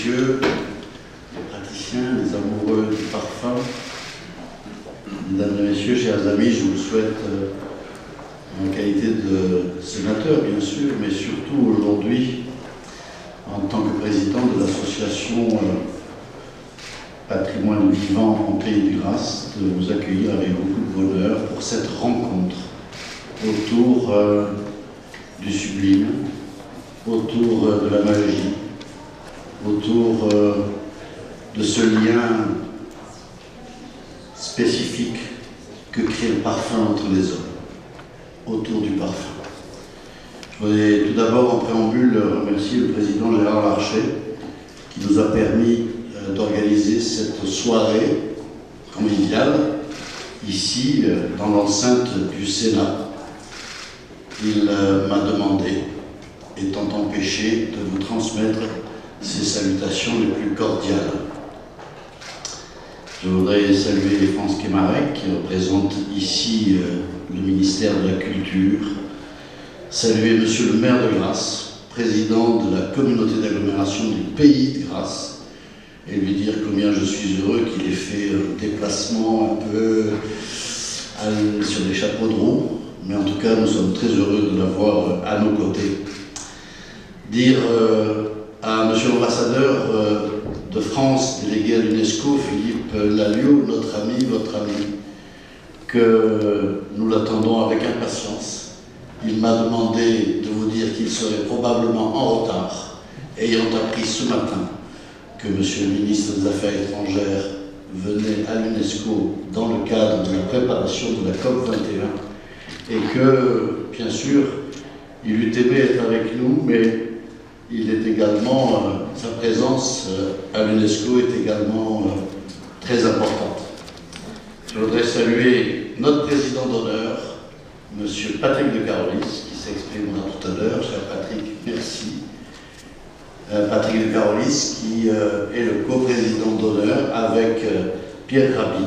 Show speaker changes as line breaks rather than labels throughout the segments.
messieurs, les praticiens, les amoureux du parfum, mesdames et messieurs, chers amis, je vous souhaite, en qualité de sénateur bien sûr, mais surtout aujourd'hui, en tant que président de l'association Patrimoine Vivant en Pays de Grâce, de vous accueillir avec beaucoup de bonheur pour cette rencontre autour du sublime, autour de la magie, autour de ce lien spécifique que crée le parfum entre les hommes, autour du parfum. Je voudrais tout d'abord, en préambule, remercier le président Gérard Larcher qui nous a permis d'organiser cette soirée conviviale ici, dans l'enceinte du Sénat. Il m'a demandé, étant empêché, de vous transmettre ses salutations les plus cordiales. Je voudrais saluer France Kémarec, qui représente ici le ministère de la Culture, saluer Monsieur le maire de Grasse, président de la communauté d'agglomération du Pays de Grasse, et lui dire combien je suis heureux qu'il ait fait un déplacement un peu sur les chapeaux de roue, mais en tout cas nous sommes très heureux de l'avoir à nos côtés. Dire à Monsieur l'ambassadeur de France, délégué à l'UNESCO, Philippe Lalliot, notre ami, votre ami, que nous l'attendons avec impatience. Il m'a demandé de vous dire qu'il serait probablement en retard, ayant appris ce matin que Monsieur le ministre des Affaires étrangères venait à l'UNESCO dans le cadre de la préparation de la COP21 et que, bien sûr, il eût aimé être avec nous, mais il est également, sa présence à l'UNESCO est également très importante. Je voudrais saluer notre président d'honneur, Monsieur Patrick de Carolis, qui s'exprimera tout à l'heure. Cher Patrick, merci. Patrick de Carolis, qui est le co-président d'honneur avec Pierre Rabhi,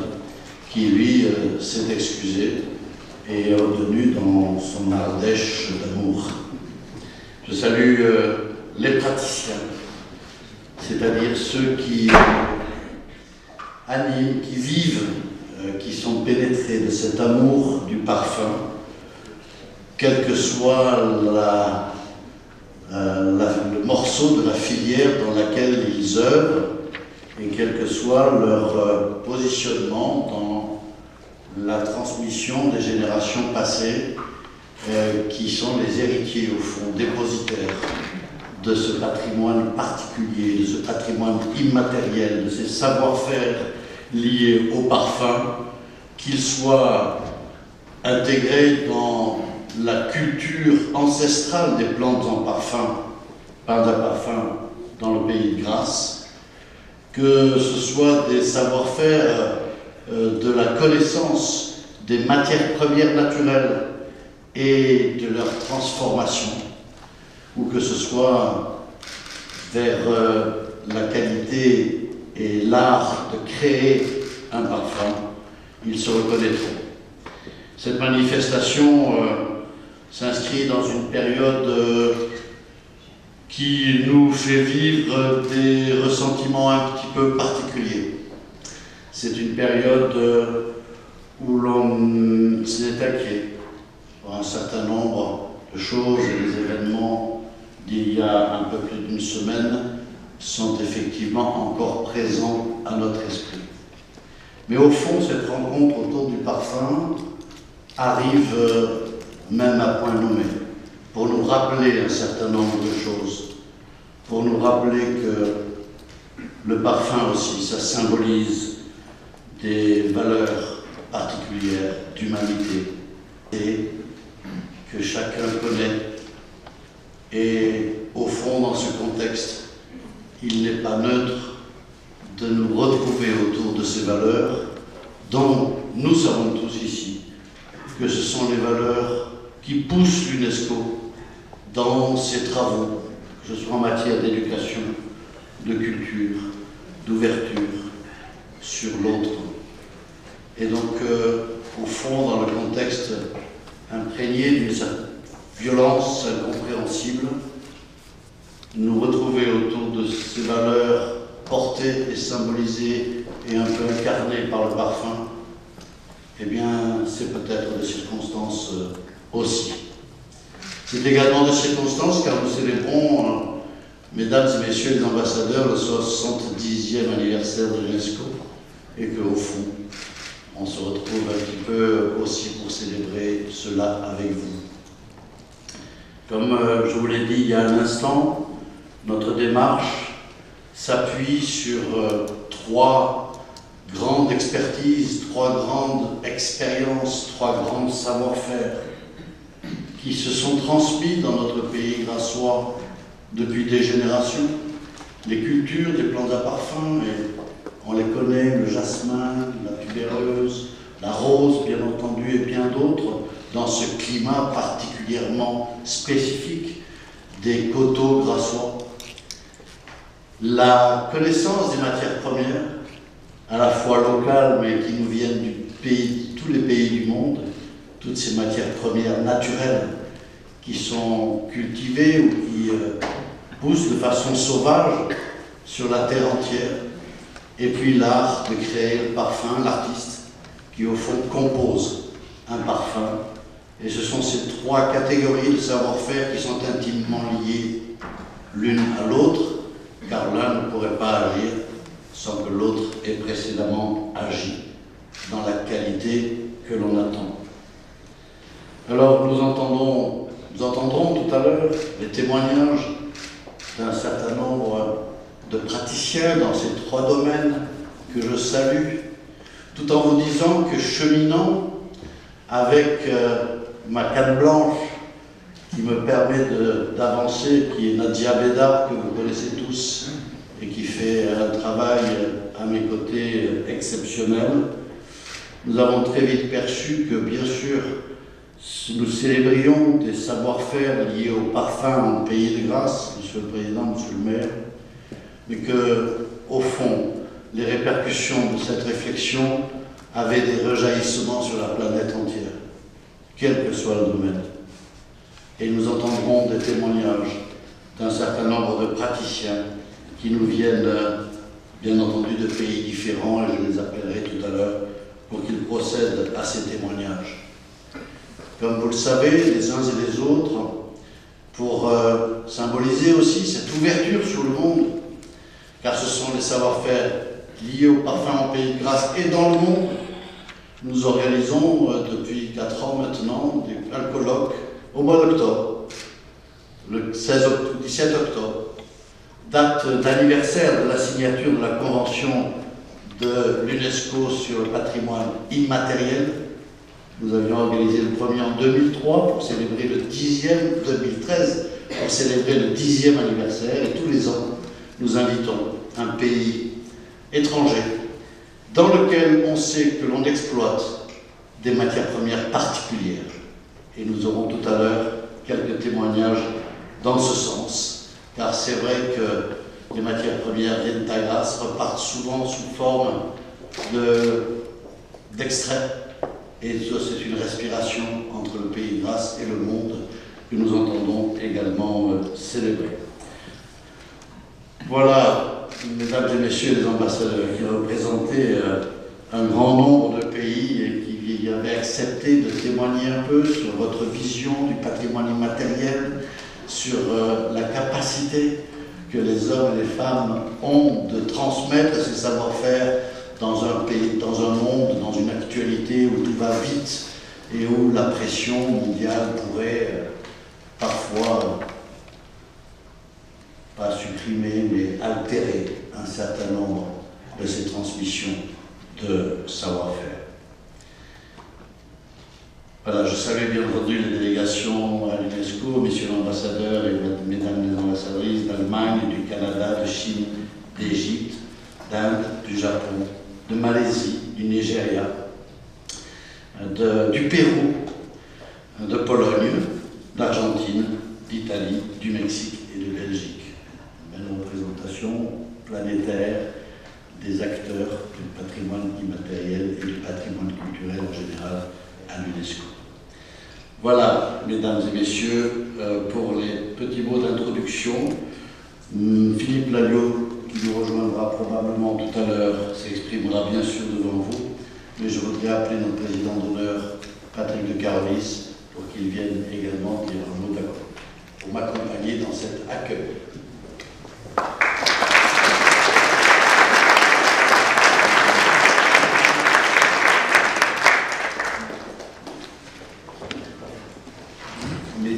qui lui s'est excusé et est revenu dans son Ardèche d'amour. Je salue les praticiens, c'est-à-dire ceux qui animent, qui vivent, qui sont pénétrés de cet amour du parfum, quel que soit le morceau de la filière dans laquelle ils œuvrent et quel que soit leur positionnement dans la transmission des générations passées, qui sont les héritiers, au fond, dépositaires de ce patrimoine particulier, de ce patrimoine immatériel, de ces savoir-faire liés au parfum, qu'ils soient intégrés dans la culture ancestrale des plantes en parfum, par un parfum dans le Pays de Grâce, que ce soit des savoir-faire de la connaissance des matières premières naturelles et de leur transformation, ou que ce soit vers la qualité et l'art de créer un parfum, ils se reconnaîtront. Cette manifestation s'inscrit dans une période qui nous fait vivre des ressentiments un petit peu particuliers. C'est une période où l'on s'est inquiet pour un certain nombre de choses, et les événements d'il y a un peu plus d'une semaine sont effectivement encore présents à notre esprit. Mais au fond, cette rencontre autour du parfum arrive même à point nommé, pour nous rappeler un certain nombre de choses, pour nous rappeler que le parfum aussi, ça symbolise des valeurs particulières d'humanité et que chacun connaît. Et au fond, dans ce contexte, il n'est pas neutre de nous retrouver autour de ces valeurs dont nous savons tous ici que ce sont les valeurs qui poussent l'UNESCO dans ses travaux, que ce soit en matière d'éducation, de culture, d'ouverture sur l'autre. Et donc, au fond, dans le contexte imprégné d'une certaine violence incompréhensible, nous retrouver autour de ces valeurs porté et symbolisé et un peu incarné par le parfum, eh bien, c'est peut-être de circonstances aussi. C'est également de circonstances car nous célébrons, mesdames et messieurs les ambassadeurs, le 70e anniversaire de l'UNESCO, et qu'au fond, on se retrouve un petit peu aussi pour célébrer cela avec vous. Comme je vous l'ai dit il y a un instant, notre démarche s'appuie sur trois grandes expertises, trois grandes expériences, trois grands savoir-faire qui se sont transmis dans notre pays grassois depuis des générations. Les cultures des plantes à parfum, et on les connaît, le jasmin, la tubéreuse, la rose bien entendu et bien d'autres, dans ce climat particulièrement spécifique des coteaux grassois. La connaissance des matières premières, à la fois locales mais qui nous viennent du pays, tous les pays du monde, toutes ces matières premières naturelles qui sont cultivées ou qui poussent de façon sauvage sur la terre entière, et puis l'art de créer le parfum, l'artiste qui au fond compose un parfum. Et ce sont ces trois catégories de savoir-faire qui sont intimement liées l'une à l'autre, car l'un ne pourrait pas agir sans que l'autre ait précédemment agi dans la qualité que l'on attend. Alors nous entendrons tout à l'heure les témoignages d'un certain nombre de praticiens dans ces trois domaines que je salue, tout en vous disant que cheminant avec ma canne blanche qui me permet d'avancer, qui est Nadia Bédard, que vous connaissez tous, et qui fait un travail à mes côtés exceptionnel, nous avons très vite perçu que, bien sûr, nous célébrions des savoir-faire liés au parfum en Pays de Grâce, Monsieur le Président, Monsieur le Maire, mais que, au fond, les répercussions de cette réflexion avaient des rejaillissements sur la planète entière, quel que soit le domaine. Et nous entendrons des témoignages d'un certain nombre de praticiens qui nous viennent, bien entendu, de pays différents, et je les appellerai tout à l'heure pour qu'ils procèdent à ces témoignages. Comme vous le savez, les uns et les autres, pour symboliser aussi cette ouverture sur le monde, car ce sont les savoir-faire liés au parfum en Pays de Grâce et dans le monde. Nous organisons depuis 4 ans maintenant un colloque au mois d'octobre, le 17 octobre, date d'anniversaire de la signature de la Convention de l'UNESCO sur le patrimoine immatériel. Nous avions organisé le premier en 2003 pour célébrer le 10e, 2013 pour célébrer le 10e anniversaire, et tous les ans, nous invitons un pays étranger dans lequel on sait que l'on exploite des matières premières particulières. Et nous aurons tout à l'heure quelques témoignages dans ce sens, car c'est vrai que les matières premières viennent à Grasse, repartent souvent sous forme d'extraits, et ça c'est une respiration entre le Pays de Grâce et le monde que nous entendons également célébrer. Voilà, mesdames et messieurs les ambassadeurs, qui représentaient un grand nombre de pays et qui avaient accepté de témoigner un peu sur votre vision du patrimoine immatériel, sur la capacité que les hommes et les femmes ont de transmettre ces savoir-faire dans un pays, dans un monde, dans une actualité où tout va vite et où la pression mondiale pourrait parfois pas supprimer, mais altérer un certain nombre de ces transmissions de savoir-faire. Voilà, je salue bien entendu les délégations à l'UNESCO, messieurs l'ambassadeur et mesdames les ambassadrices d'Allemagne, du Canada, de Chine, d'Égypte, d'Inde, du Japon, de Malaisie, du Nigeria, du Pérou, de Pologne, d'Argentine, d'Italie, du Mexique et de Belgique. Une belle représentation planétaire des acteurs du patrimoine immatériel et du patrimoine culturel en général à l'UNESCO. Voilà, mesdames et messieurs, pour les petits mots d'introduction. Philippe Lalliot, qui nous rejoindra probablement tout à l'heure, s'exprimera bien sûr devant vous, mais je voudrais appeler notre président d'honneur, Patrick de Carolis, pour qu'il vienne également dire un mot d'accord, pour m'accompagner dans cet accueil.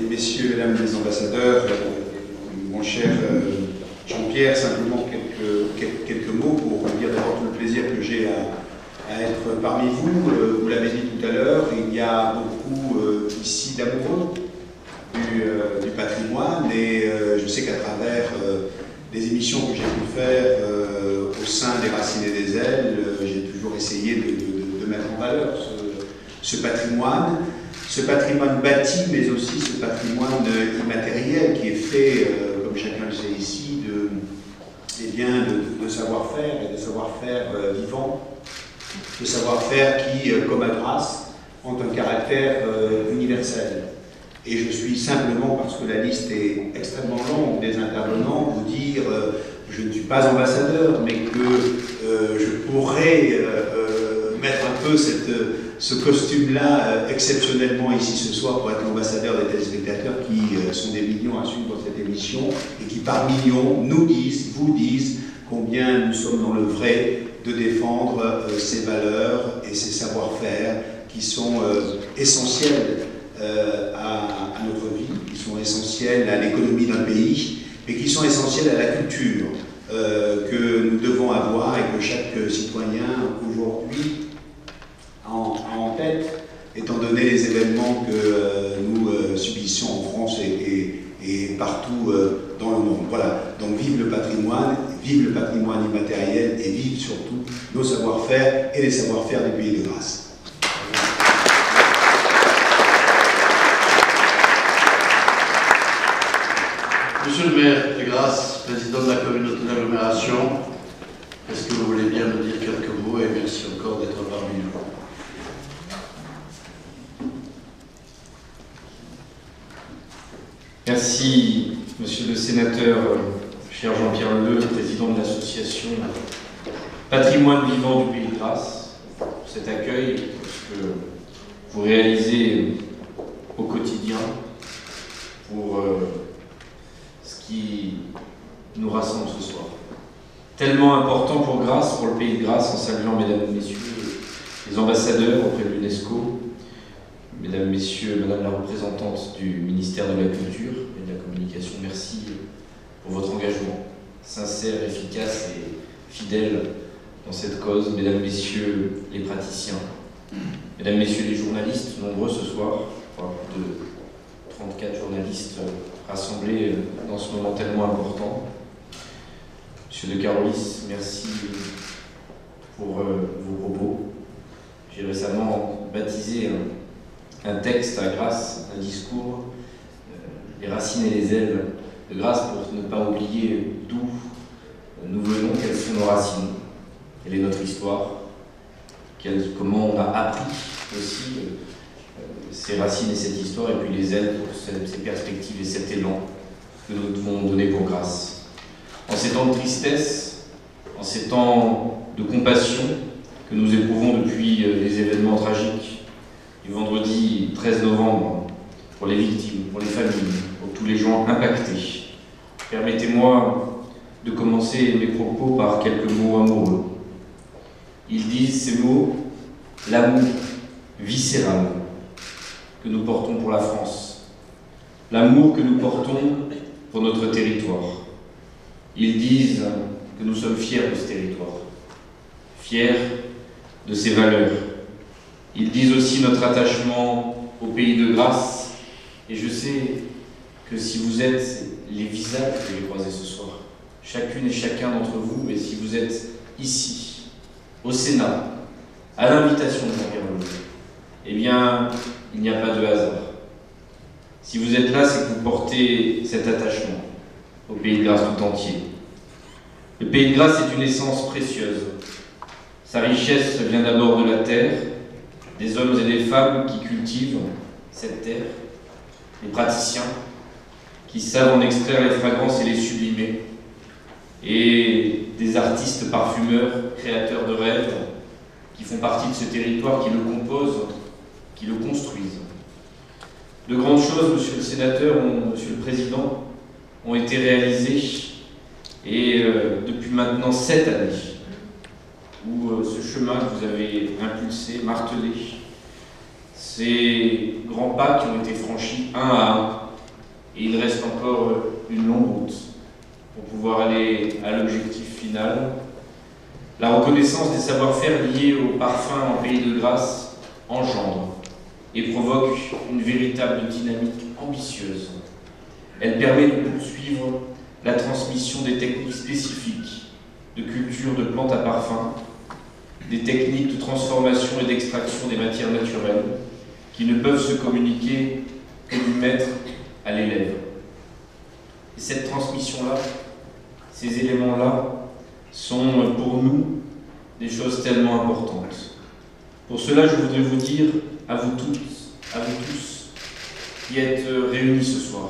Messieurs, mesdames les ambassadeurs, mon cher Jean-Pierre, simplement quelques mots pour dire d'abord tout le plaisir que j'ai à être parmi vous. Vous l'avez dit tout à l'heure, il y a beaucoup ici d'amoureux du patrimoine, et je sais qu'à travers les émissions que j'ai pu faire au sein des Racines et des Ailes, j'ai toujours essayé de mettre en valeur ce patrimoine. Ce patrimoine bâti, mais aussi ce patrimoine immatériel qui est fait, comme chacun le sait ici, de savoir-faire et de savoir-faire vivant, de savoir-faire qui, comme à Grasse, ont un caractère universel. Et je suis simplement, parce que la liste est extrêmement longue des intervenants, vous dire, je ne suis pas ambassadeur, mais que je pourrais mettre un peu ce costume-là exceptionnellement ici ce soir pour être l'ambassadeur des téléspectateurs qui sont des millions à suivre cette émission et qui par millions nous disent, vous disent combien nous sommes dans le vrai de défendre ces valeurs et ces savoir-faire qui sont essentiels à notre vie, qui sont essentiels à l'économie d'un pays, mais qui sont essentiels à la culture que nous devons avoir et que chaque citoyen aujourd'hui a en tête, étant donné les événements que nous subissons en France et partout dans le monde. Voilà, donc vive le patrimoine immatériel et vive surtout nos savoir-faire et les savoir-faire du pays de Grasse.
Monsieur le maire de Grasse, président de la communauté d'agglomération, est-ce que vous voulez bien nous dire quelques mots et merci encore d'être parmi nous.
Merci, monsieur le sénateur, cher Jean-Pierre Leleu, président de l'association Patrimoine vivant du Pays de Grasse, pour cet accueil que vous réalisez au quotidien pour ce qui nous rassemble ce soir. Tellement important pour Grasse, pour le Pays de Grasse, en saluant, mesdames et messieurs, les ambassadeurs auprès de l'UNESCO, mesdames, messieurs, madame la représentante du ministère de la Culture et de la Communication, merci pour votre engagement sincère, efficace et fidèle dans cette cause. Mesdames, messieurs les praticiens, mesdames, messieurs les journalistes, nombreux ce soir, plus de 34 journalistes rassemblés dans ce moment tellement important. Monsieur de Carolis, merci pour vos propos. J'ai récemment baptisé un texte à Grasse, un discours, les racines et les ailes de Grasse, pour ne pas oublier d'où nous venons, quelles sont nos racines, quelle est notre histoire, comment on a appris aussi ces racines et cette histoire, et puis les ailes pour ces perspectives et cet élan que nous devons donner pour Grasse. En ces temps de tristesse, en ces temps de compassion que nous éprouvons depuis les événements tragiques du vendredi 13 novembre, pour les victimes, pour les familles, pour tous les gens impactés, permettez-moi de commencer mes propos par quelques mots amoureux. Ils disent ces mots, l'amour viscéral que nous portons pour la France, l'amour que nous portons pour notre territoire. Ils disent que nous sommes fiers de ce territoire, fiers de ses valeurs. Ils disent aussi notre attachement au Pays de Grasse, et je sais que si vous êtes les visages que j'ai croisés ce soir, chacune et chacun d'entre vous, et si vous êtes ici, au Sénat, à l'invitation de Jean-Pierre Leleu, eh bien, il n'y a pas de hasard. Si vous êtes là, c'est que vous portez cet attachement au Pays de Grasse tout entier. Le Pays de Grasse est une essence précieuse. Sa richesse vient d'abord de la terre, des hommes et des femmes qui cultivent cette terre, les praticiens qui savent en extraire les fragrances et les sublimer, et des artistes parfumeurs, créateurs de rêves, qui font partie de ce territoire, qui le composent, qui le construisent. De grandes choses, Monsieur le Sénateur, Monsieur le Président, ont été réalisées, et depuis maintenant 7 années, où ce chemin que vous avez impulsé, martelé, ces grands pas qui ont été franchis un à un, et il reste encore une longue route pour pouvoir aller à l'objectif final. La reconnaissance des savoir-faire liés au parfum en Pays de Grâce engendre et provoque une véritable dynamique ambitieuse. Elle permet de poursuivre la transmission des techniques spécifiques de culture de plantes à parfum, des techniques de transformation et d'extraction des matières naturelles qui ne peuvent se communiquer que du maître à l'élève. Et cette transmission-là, ces éléments-là, sont pour nous des choses tellement importantes. Pour cela, je voudrais vous dire à vous toutes, à vous tous, qui êtes réunis ce soir,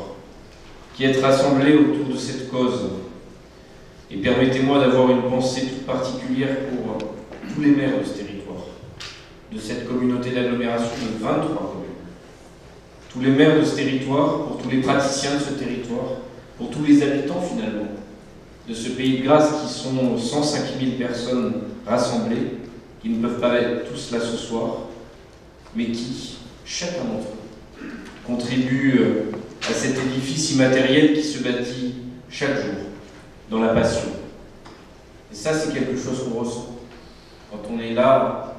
qui êtes rassemblés autour de cette cause, et permettez-moi d'avoir une pensée toute particulière pour tous les maires de ce territoire, de cette communauté d'agglomération de 23 communes. Tous les maires de ce territoire, pour tous les praticiens de ce territoire, pour tous les habitants finalement, de ce Pays de Grâce qui sont 105 000 personnes rassemblées, qui ne peuvent pas être tous là ce soir, mais qui, chacun d'entre eux, contribue à cet édifice immatériel qui se bâtit chaque jour, dans la passion. Et ça, c'est quelque chose qu'on ressent. Quand on est là,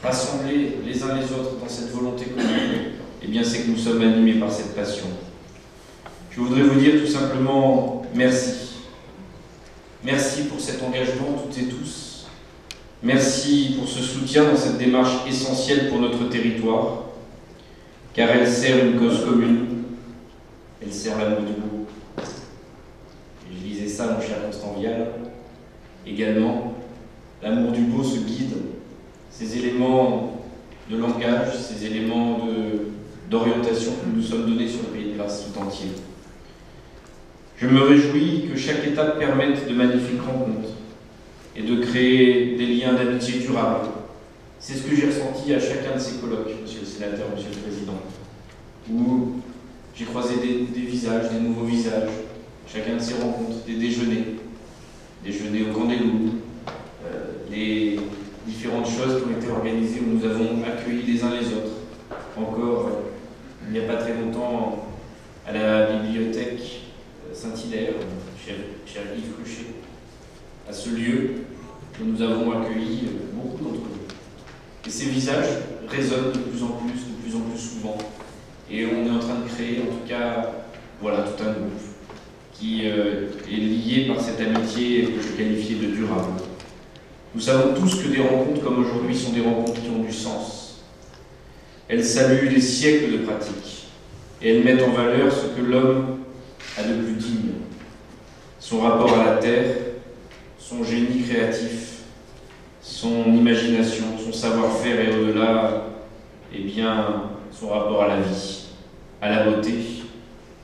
rassemblés les uns les autres dans cette volonté commune, eh bien c'est que nous sommes animés par cette passion. Je voudrais vous dire tout simplement merci. Merci pour cet engagement, toutes et tous. Merci pour ce soutien dans cette démarche essentielle pour notre territoire, car elle sert une cause commune, elle sert l'amour du beau. Et je disais ça, mon cher Constant Vial, également, l'amour du beau se guide, ces éléments de langage, ces éléments d'orientation que nous nous sommes donnés sur le Pays de Grâce tout entier. Je me réjouis que chaque étape permette de magnifiques rencontres et de créer des liens d'amitié durables. C'est ce que j'ai ressenti à chacun de ces colloques, Monsieur le Sénateur, Monsieur le Président, où j'ai croisé des visages, des nouveaux visages, chacun de ces rencontres, des déjeuners au Grand des Loups, les différentes choses qui ont été organisées où nous avons accueilli les uns les autres. Encore, il n'y a pas très longtemps, à la bibliothèque Saint-Hilaire, cher Yves Cruchet, à ce lieu où nous avons accueilli beaucoup d'entre vous. Et ces visages résonnent de plus en plus souvent. Et on est en train de créer, en tout cas, voilà, tout un groupe qui est lié par cette amitié que je qualifiais de durable. Nous savons tous que des rencontres comme aujourd'hui sont des rencontres qui ont du sens. Elles saluent des siècles de pratique et elles mettent en valeur ce que l'homme a de plus digne. Son rapport à la terre, son génie créatif, son imagination, son savoir-faire et au-delà, eh bien, son rapport à la vie, à la beauté,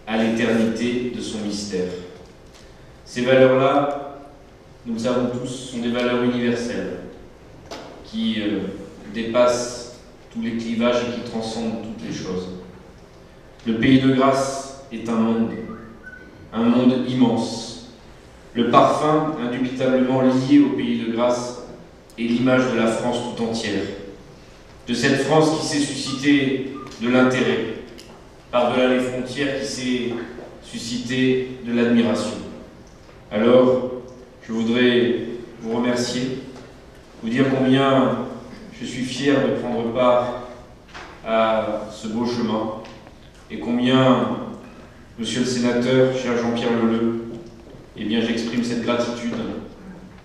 à l'éternité de son mystère. Ces valeurs-là, nous le savons tous, sont des valeurs universelles qui dépassent tous les clivages et qui transcendent toutes les choses. Le Pays de Grâce est un monde immense. Le parfum, indubitablement lié au Pays de Grâce, est l'image de la France tout entière. De cette France qui s'est suscitée de l'intérêt, par-delà les frontières qui s'est suscitée de l'admiration. Alors, je voudrais vous remercier, vous dire combien je suis fier de prendre part à ce beau chemin et combien, Monsieur le Sénateur, cher Jean-Pierre Leleu, eh bien j'exprime cette gratitude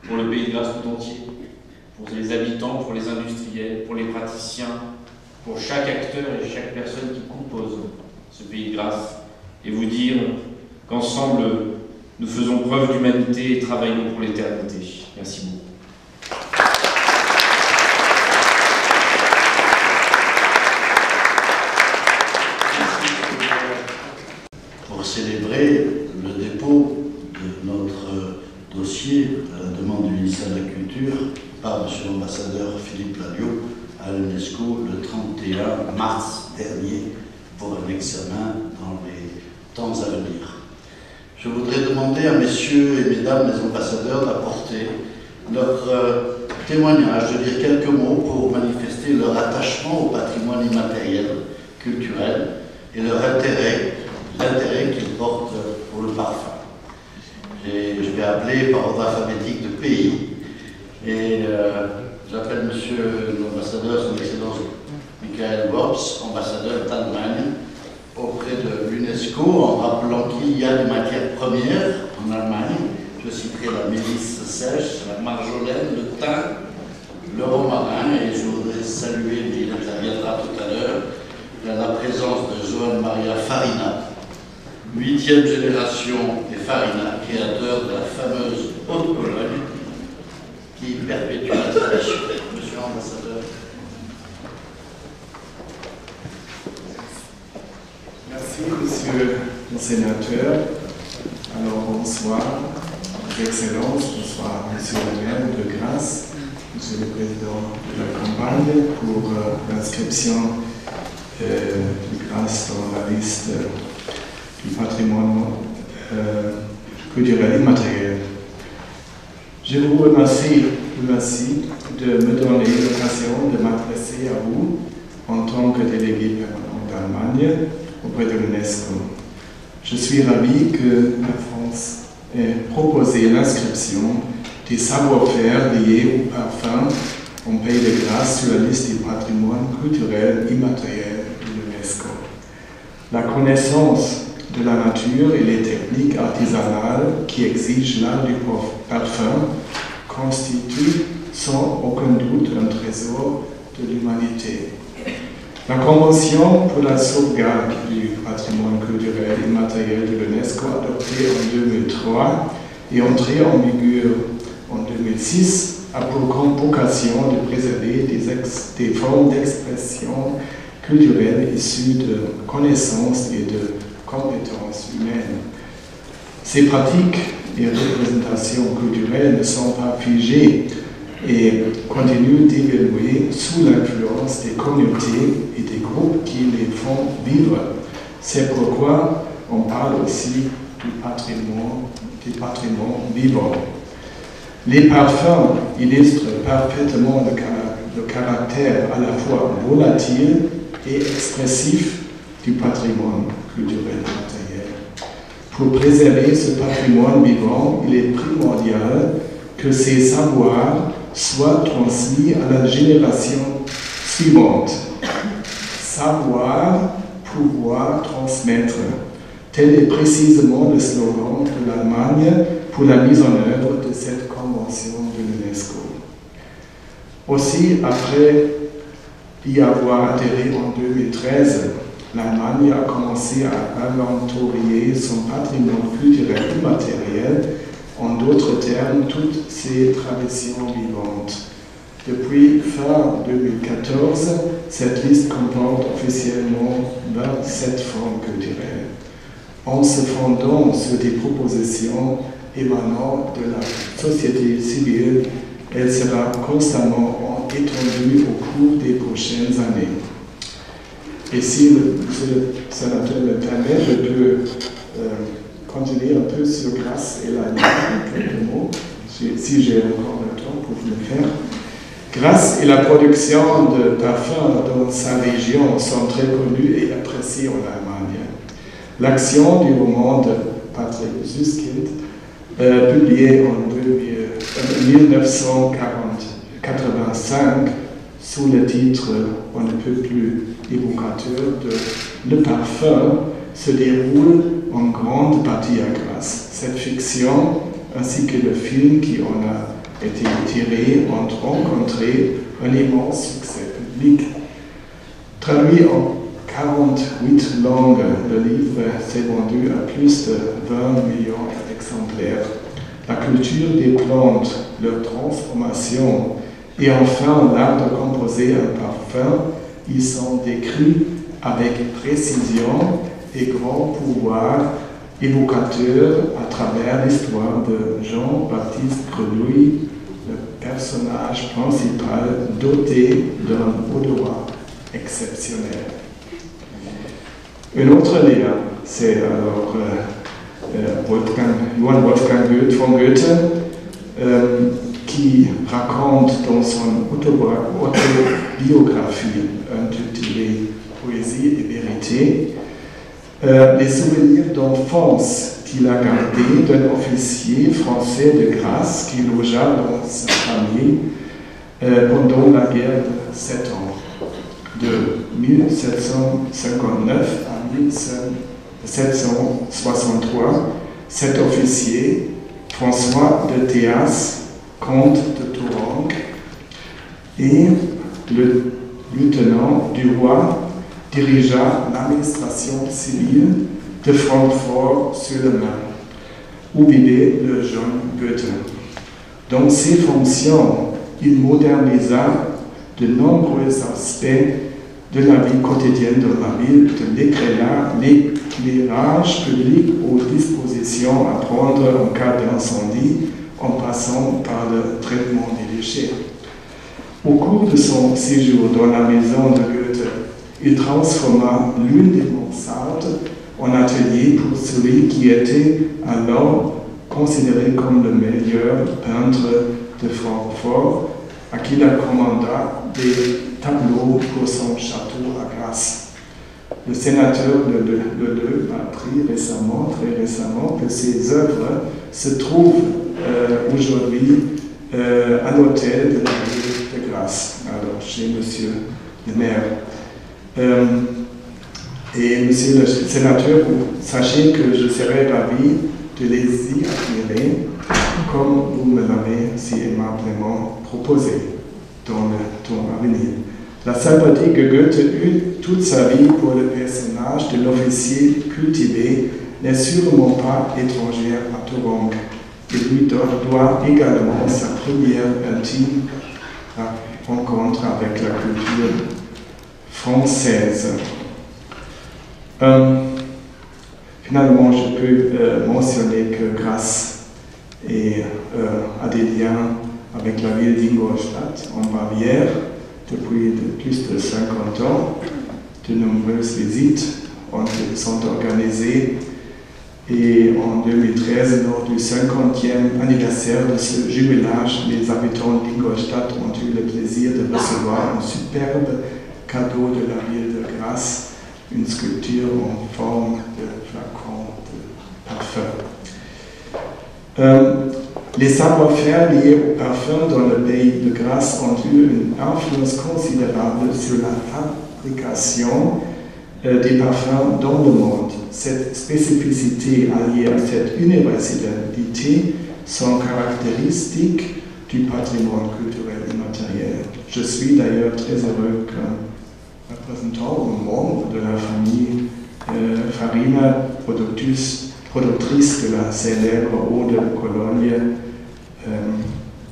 pour le Pays de Grâce tout entier, pour les habitants, pour les industriels, pour les praticiens, pour chaque acteur et chaque personne qui compose ce Pays de Grâce, et vous dire qu'ensemble, nous faisons preuve d'humanité et travaillons pour l'éternité. Merci beaucoup.
Pour célébrer le dépôt de notre dossier demande du ministère de la Culture par M. l'ambassadeur Philippe Lalliot à l'UNESCO le 31 mars dernier pour un examen dans les temps à venir. Je voudrais demander à messieurs et mesdames les ambassadeurs d'apporter leur témoignage, de dire quelques mots pour manifester leur attachement au patrimoine immatériel, culturel et leur l'intérêt qu'ils portent pour le parfum. Je vais appeler par ordre alphabétique de pays et j'appelle monsieur l'ambassadeur, son excellence Michael Worps, ambassadeur d'Allemagne auprès de l'UNESCO, en rappelant qu'il y a des matières premières en Allemagne. Je citerai la mélisse sèche, la marjolaine, le thym, le romarin, et je voudrais saluer, mais il interviendra tout à l'heure, la présence de Johann Maria Farina, 8e génération des Farina, créateur de la fameuse Haute-Pologne, qui perpétue la tradition. Monsieur l'ambassadeur.
Merci, monsieur le sénateur. Alors, bonsoir, Excellences, bonsoir, monsieur le maire de Grasse, monsieur le président de la campagne, pour l'inscription de Grasse dans la liste du patrimoine culturel immatériel. Je vous remercie de me donner l'occasion de m'adresser à vous en tant que délégué permanent d'Allemagne auprès de l'UNESCO. Je suis ravi que la France ait proposé l'inscription des savoir-faire liés au parfum en Pays de Grasse sur la liste du patrimoine culturel immatériel de l'UNESCO. La connaissance de la nature et les techniques artisanales qui exigent l'art du parfum constituent sans aucun doute un trésor de l'humanité. La Convention pour la sauvegarde du patrimoine culturel immatériel de l'UNESCO, adoptée en 2003 et entrée en vigueur en 2006, a pour vocation de préserver des formes d'expression culturelle issues de connaissances et de compétences humaines. Ces pratiques et représentations culturelles ne sont pas figées et continuent d'évoluer sous l'influence des communautés et des groupes qui les font vivre. C'est pourquoi on parle aussi du patrimoine vivant. Les parfums illustrent parfaitement le caractère à la fois volatile et expressif du patrimoine culturel matériel. Pour préserver ce patrimoine vivant, il est primordial que ces savoirs soient transmis à la génération suivante. Savoir, pouvoir, transmettre. Tel est précisément le slogan de l'Allemagne pour la mise en œuvre de cette convention de l'UNESCO. Aussi, après y avoir adhéré en 2013, l'Allemagne a commencé à inventorier son patrimoine culturel immatériel, en d'autres termes, toutes ses traditions vivantes. Depuis fin 2014, cette liste comporte officiellement 27 formes culturelles. En se fondant sur des propositions émanant de la société civile, elle sera constamment étendue au cours des prochaines années. Et si le sénateur me permet, je peux continuer un peu sur Grasse et l'Allemagne, quelques mots, si j'ai encore le temps pour le faire. Grasse et la production de parfums dans sa région sont très connues et appréciées en Allemagne. L'action du roman de Patrick Süskind, publié en 1985 sous le titre on ne peut plus évocateur de Le Parfum, se déroule en grande partie à Grasse. Cette fiction, ainsi que le film qui en a été tiré, ont rencontré un immense succès public. Traduit en 48 langues, le livre s'est vendu à plus de 20 millions d'exemplaires. La culture des plantes, leur transformation et enfin l'art de composer un parfum y sont décrits avec précision et grand pouvoir évocateur à travers l'histoire de Jean-Baptiste Grenouille, le personnage principal doté d'un odorat exceptionnel. Un autre lien, c'est alors Johann Wolfgang Goethe von Goethe, qui raconte dans son autobiographie intitulée Poésie et vérité les souvenirs d'enfance qu'il a gardés d'un officier français de grâce qui logea dans sa famille pendant la guerre de 7 ans, de 1759 à 1763. Cet officier, François de Théas, comte de Tourange, et le lieutenant du roi, dirigea l'administration civile de Francfort-sur-le-Main, où vivait le jeune Goethe. Dans ses fonctions, il modernisa de nombreux aspects de la vie quotidienne de la ville, de l'éclairage public aux dispositions à prendre en cas d'incendie, en passant par le traitement des déchets. Au cours de son séjour dans la maison de Goethe, il transforma l'une des mansardes en atelier pour celui qui était alors considéré comme le meilleur peintre de Francfort, à qui il commanda des tableaux pour son château à Grasse. Le sénateur Leleu a appris très récemment, que ses œuvres se trouvent aujourd'hui à l'hôtel de la ville de Grasse, alors chez Monsieur le maire. Et Monsieur le sénateur, sachez que je serai ravi de les y admirer, comme vous me l'avez si aimablement proposé dans le temps à venir. La sympathie que Goethe eut toute sa vie pour le personnage de l'officier cultivé n'est sûrement pas étrangère à Tourange. Il lui doit également sa première intime rencontre avec la culture française. Finalement, je peux mentionner que Grasse a des liens avec la ville d'Ingolstadt en Bavière depuis plus de 50 ans. De nombreuses visites sont organisées et en 2013, lors du 50e anniversaire de ce jubilage, les habitants d'Ingolstadt ont eu le plaisir de recevoir un superbe cadeau de la ville de Grasse, une sculpture en forme de flacon de parfum. Les savoir-faire liés au parfum dans le pays de Grasse ont eu une influence considérable sur la fabrication des parfums dans le monde. Cette spécificité alliée à cette universalité sont caractéristiques du patrimoine culturel immatériel. Je suis d'ailleurs très heureux qu'un représentant ou membre de la famille Farina, productrice de la célèbre eau de Cologne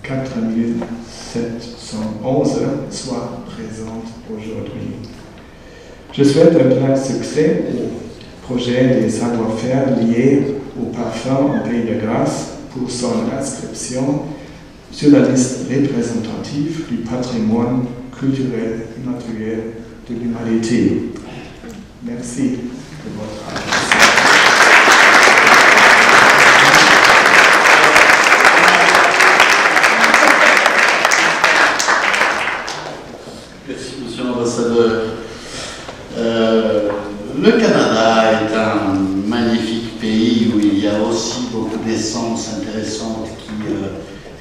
4711 soit présente aujourd'hui. Je souhaite un plein succès au projet des savoir-faire liés au parfum en Pays de Grasse pour son inscription sur la liste représentative du patrimoine culturel immatériel de l'humanité. Merci de votre attention.
Merci, monsieur l'ambassadeur. Le Canada est un magnifique pays où il y a aussi beaucoup d'essences intéressantes qui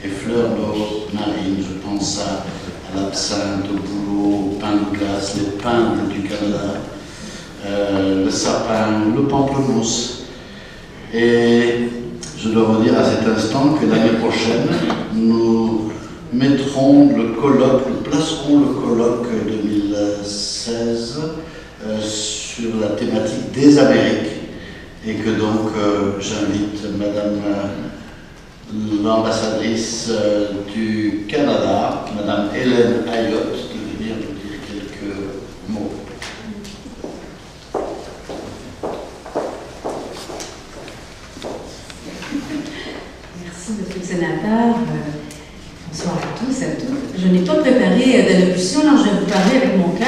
effleurent nos narines. Je pense à l'absinthe, au bouleau, au pain de glace, les pingles du Canada, le sapin, le pamplemousse. Et je dois vous dire à cet instant que l'année prochaine, nous mettrons le colloque, nous placerons le colloque 2016 sur la thématique des Amériques et que donc j'invite Madame l'ambassadrice du Canada, Madame Hélène Ayotte, de venir nous dire quelques mots.
tous et à toutes. Je n'ai pas préparé d'allocution, alors je vais vous parler avec mon cœur.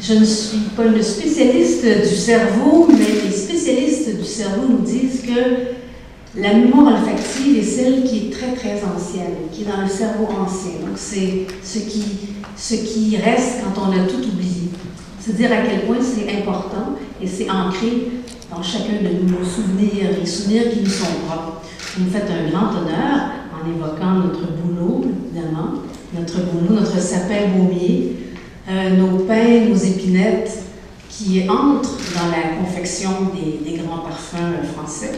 Je ne suis pas une spécialiste du cerveau, mais les spécialistes du cerveau nous disent que la mémoire olfactive est celle qui est très très ancienne, qui est dans le cerveau ancien. Donc c'est ce qui reste quand on a tout oublié. C'est dire à quel point c'est important et c'est ancré dans chacun de nous, nos souvenirs, les souvenirs qui nous sont propres. Vous nous faites un grand honneur en évoquant notre bouleau, évidemment, notre sapin baumier, nos pains, nos épinettes qui entrent dans la confection des grands parfums français.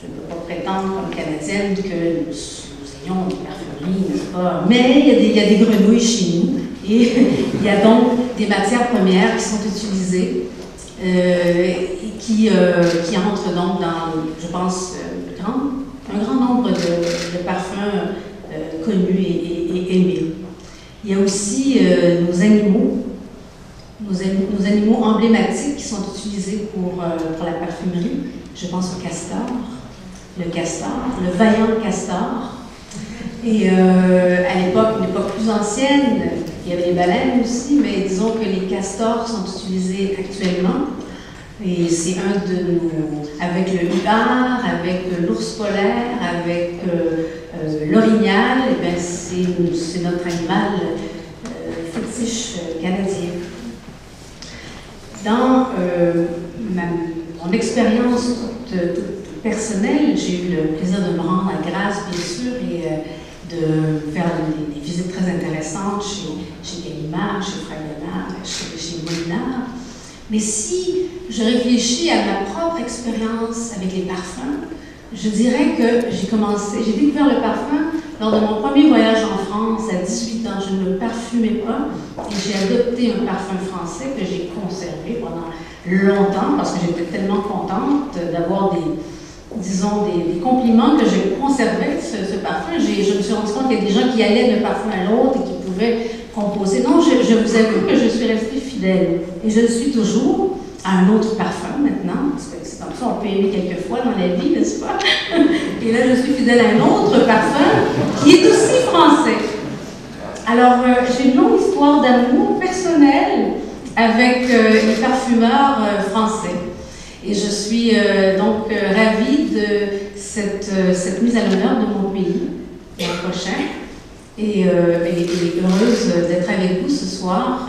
Je ne peux pas prétendre comme Canadienne que nous ayons des parfumeries, n'est-ce pas? Mais il y a des grenouilles chez nous et il y a donc des matières premières qui sont utilisées et qui entrent donc dans, je pense, un grand nombre de parfums connus et aimés. Il y a aussi nos animaux emblématiques qui sont utilisés pour la parfumerie. Je pense au castor, le vaillant castor. Et à l'époque, une époque plus ancienne, il y avait les baleines aussi, mais disons que les castors sont utilisés actuellement. Et c'est un de nos, avec le huard, avec l'ours polaire, avec l'orignal, et bien c'est notre animal fétiche canadien. Dans mon expérience personnelle, j'ai eu le plaisir de me rendre à Grasse, bien sûr, et de faire des visites très intéressantes chez Gallimard, chez Fragonard, chez Molinard. Mais si je réfléchis à ma propre expérience avec les parfums, je dirais que j'ai découvert le parfum lors de mon premier voyage en France à 18 ans. Je ne me parfumais pas et j'ai adopté un parfum français que j'ai conservé pendant longtemps parce que j'étais tellement contente d'avoir des compliments que j'ai conservé ce parfum. Je me suis rendu compte qu'il y a des gens qui allaient d'un parfum à l'autre et qui pouvaient composer. Non, je vous avoue que je suis restée fidèle. Et je le suis toujours à un autre parfum maintenant, parce que c'est comme ça, on peut aimer quelquefois dans la vie, n'est-ce pas? Et là, je suis fidèle à un autre parfum qui est aussi français. Alors, j'ai une longue histoire d'amour personnel avec les parfumeurs français. Et je suis donc ravie de cette mise à l'honneur de mon pays l'an prochain. Et heureuse d'être avec vous ce soir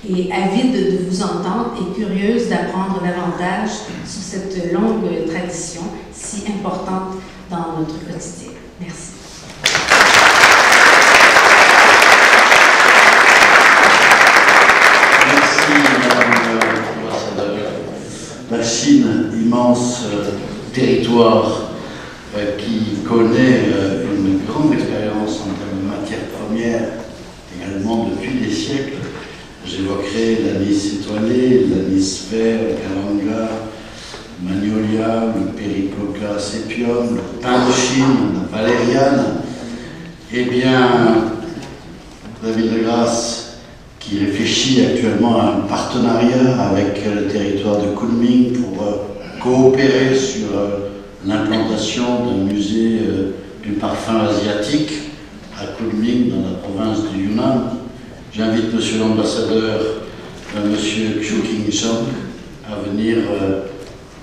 et avide de vous entendre et curieuse d'apprendre davantage sur cette longue tradition si importante dans notre quotidien. Merci.
Merci, Madame l'ambassadeur. La Chine, immense territoire qui connaît une grande expérience en termes de matières premières, également depuis des siècles. J'évoquerai l'anis étoilé, l'anis vert, le kalanga, le magnolia, le pericoca sépium, le pin de Chine, la valériane. Eh bien, la ville de Grasse, qui réfléchit actuellement à un partenariat avec le territoire de Kunming pour coopérer sur l'implantation d'un musée du parfum asiatique à Kunming, dans la province du Yunnan. J'invite Monsieur l'ambassadeur, Monsieur Qiu King-Chang, à venir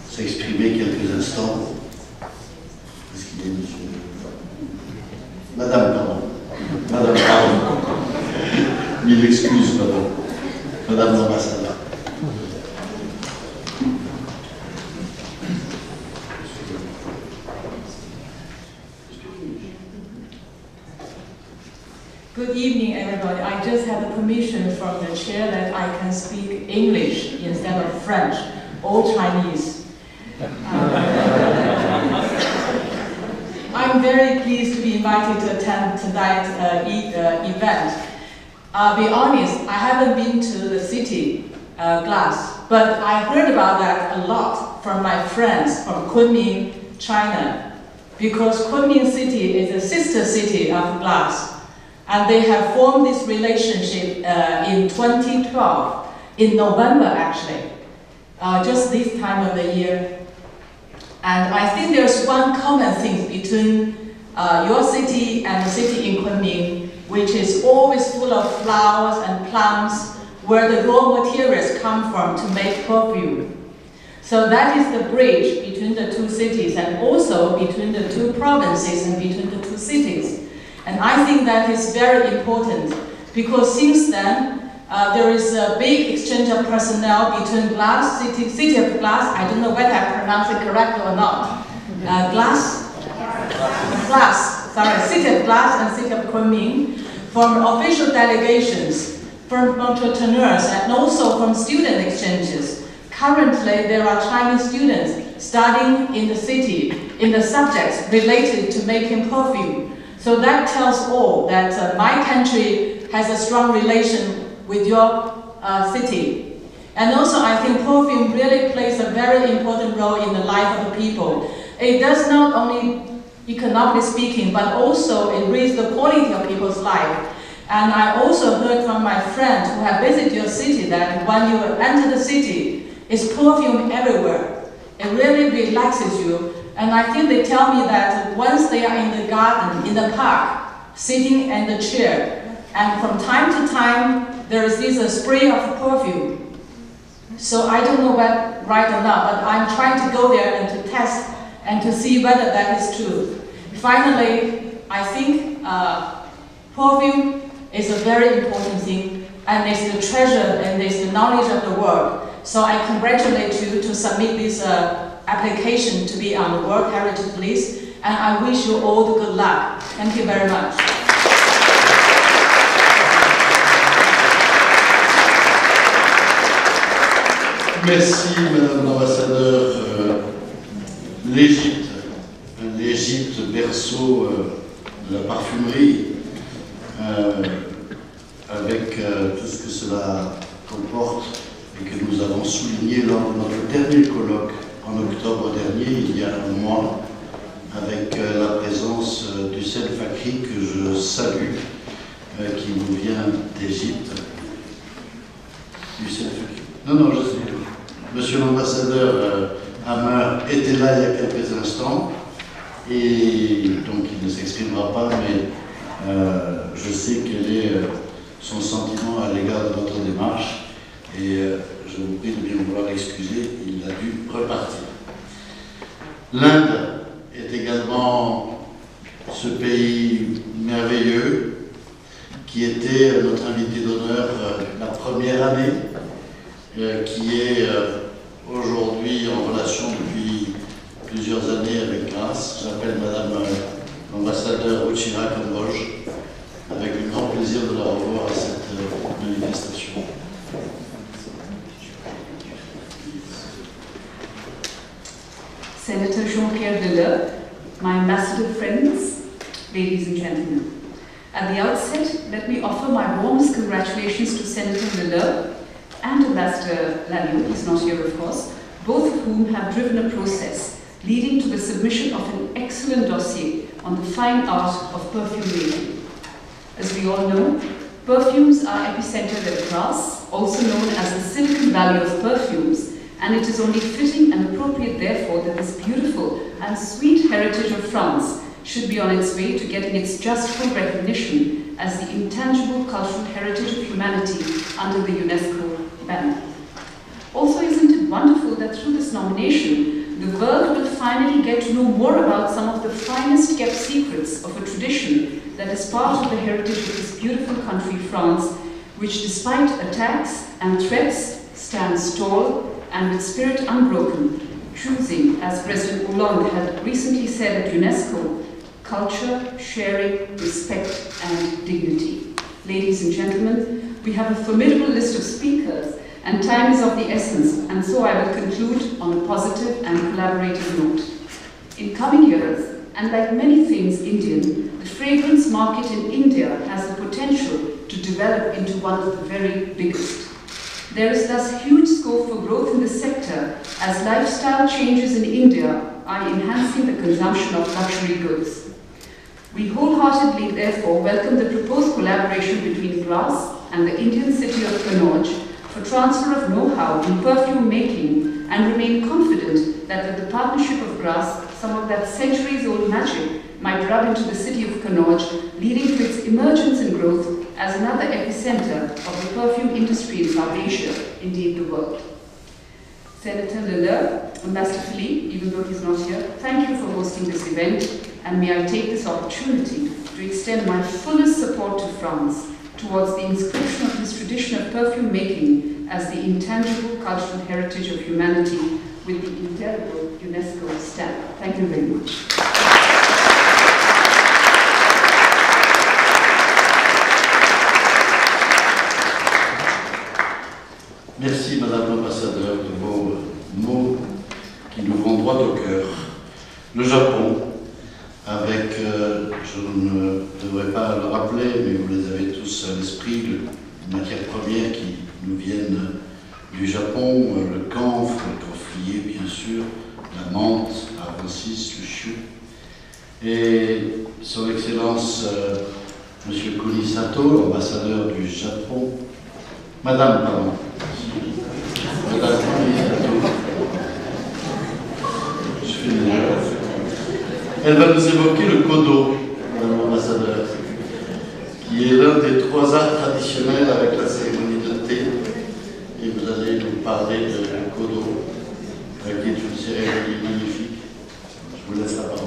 s'exprimer quelques instants. Est-ce qu'il est, Monsieur? Madame, pardon. Madame, pardon. Mille excuses, Madame l'ambassadeur.
Good evening, everybody. I just have a permission from the chair that I can speak English instead of French or Chinese. I'm very pleased to be invited to attend tonight's event. I'll be honest, I haven't been to the city, Glass, but I heard about that a lot from my friends from Kunming, China, because Kunming city is a sister city of Glass. And they have formed this relationship in 2012, in November actually, just this time of the year. And I think there's one common thing between your city and the city in Kunming, which is always full of flowers and plants, where the raw materials come from to make perfume. So that is the bridge between the two cities and also between the two provinces and between the two cities. And I think that is very important because since then, there is a big exchange of personnel between City of Glass, I don't know whether I pronounce it correctly or not. City of Glass and City of Kunming, from official delegations, from entrepreneurs, and also from student exchanges. Currently, there are Chinese students studying in the city in the subjects related to making perfume. So that tells all that my country has a strong relation with your city. And also, I think perfume really plays a very important role in the life of the people. It does not only, economically speaking, but also it raises the quality of people's life. And I also heard from my friends who have visited your city that when you enter the city, it's perfume everywhere. It really relaxes you. And I think they tell me that once they are in the garden, in the park, sitting in the chair, and from time to time, there is this spray of perfume. So I don't know what right or not, but I'm trying to go there and to test and to see whether that is true. Finally, I think perfume is a very important thing, and it's the treasure and it's the knowledge of the world. So I congratulate you to submit this application to be on the World Heritage List, and I wish you all the good luck. Thank you very much.
Merci Madame l'ambassadeur. L'Égypte, berceau de la parfumerie, avec tout ce que cela comporte et que nous avons souligné lors de notre dernier colloque en octobre dernier, il y a un mois, avec la présence d'Hussein Fakri, que je salue, qui nous vient d'Égypte. Hussein Fakri. Non, je sais. Monsieur l'ambassadeur Hammer était là il y a quelques instants, et donc il ne s'exprimera pas, mais je sais quel est son sentiment à l'égard de votre démarche, et je vous prie de bien vouloir l'excuser, il a dû repartir. L'Inde est également ce pays merveilleux qui était notre invité d'honneur la première année, qui est aujourd'hui en relation depuis plusieurs années avec Grasse. J'appelle Madame l'ambassadeur Ruchira Kamboj, avec un grand plaisir de la revoir à cette manifestation.
Senator Jean-Pierre Deleux, my ambassador friends, ladies and gentlemen. At the outset, let me offer my warmest congratulations to Senator Deleux and Ambassador Lalliot, he's not here of course, both of whom have driven a process leading to the submission of an excellent dossier on the fine art of perfume making. As we all know, perfumes are epicentered at Grasse, also known as the Silicon Valley of perfumes, and it is only fitting and appropriate therefore that this beautiful and sweet heritage of France should be on its way to getting its just full recognition as the intangible cultural heritage of humanity under the UNESCO banner. Also, isn't it wonderful that through this nomination, the world will finally get to know more about some of the finest kept secrets of a tradition that is part of the heritage of this beautiful country, France, which despite attacks and threats stands tall and with spirit unbroken, choosing, as President Hollande had recently said at UNESCO, culture, sharing, respect and dignity. Ladies and gentlemen, we have a formidable list of speakers and time is of the essence, and so I will conclude on a positive and collaborative note. In coming years, and like many things Indian, the fragrance market in India has the potential to develop into one of the very biggest. There is thus huge scope for growth in the sector as lifestyle changes in India are enhancing the consumption of luxury goods. We wholeheartedly therefore welcome the proposed collaboration between Grasse and the Indian city of Kannauj for transfer of know-how in perfume making and remain confident that with the partnership of Grasse, some of that centuries-old magic might rub into the city of Kannauj, leading to its emergence and growth as another epicenter of the perfume industry in South Asia, indeed the world. Senator Lele, Ambassador Philippe, even though he's not here, thank you for hosting this event, and may I take this opportunity to extend my fullest support to France towards the inscription of this tradition of perfume making as the intangible cultural heritage of humanity with the indelible UNESCO stamp. Thank you very much.
Merci, Madame l'Ambassadeur, de vos mots qui nous vont droit au cœur. Le Japon, avec, je ne devrais pas le rappeler, mais vous les avez tous à l'esprit, les matières premières qui nous viennent du Japon, le camphre, le camphrier, bien sûr, la menthe, l'arrocis, le chou. Et Son Excellence, Monsieur Kunisato, ambassadeur du Japon, Madame, pardon. Madame Kunisato. Je fais une erreur. Elle va nous évoquer le kodo, Madame l'ambassadeur, qui est l'un des 3 arts traditionnels avec la cérémonie de thé. Et vous allez nous parler de kodo, qui est une cérémonie magnifique. Je vous laisse la parole.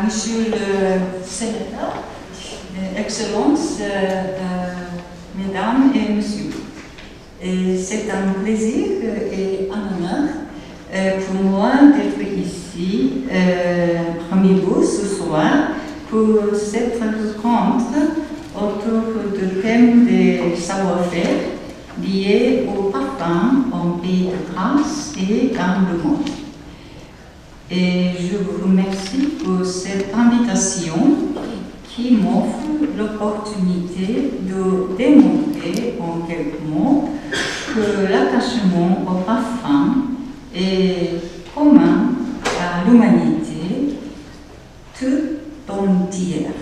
Monsieur le Sénateur, Excellences, Mesdames et Messieurs, c'est un plaisir et un honneur pour moi d'être ici parmi vous ce soir pour cette rencontre autour du thème des savoir-faire liés au parfum en Pays de Grâce et dans le monde. Et je vous remercie pour cette invitation qui m'offre l'opportunité de démontrer en quelques mots que l'attachement au parfum est commun à l'humanité tout entière.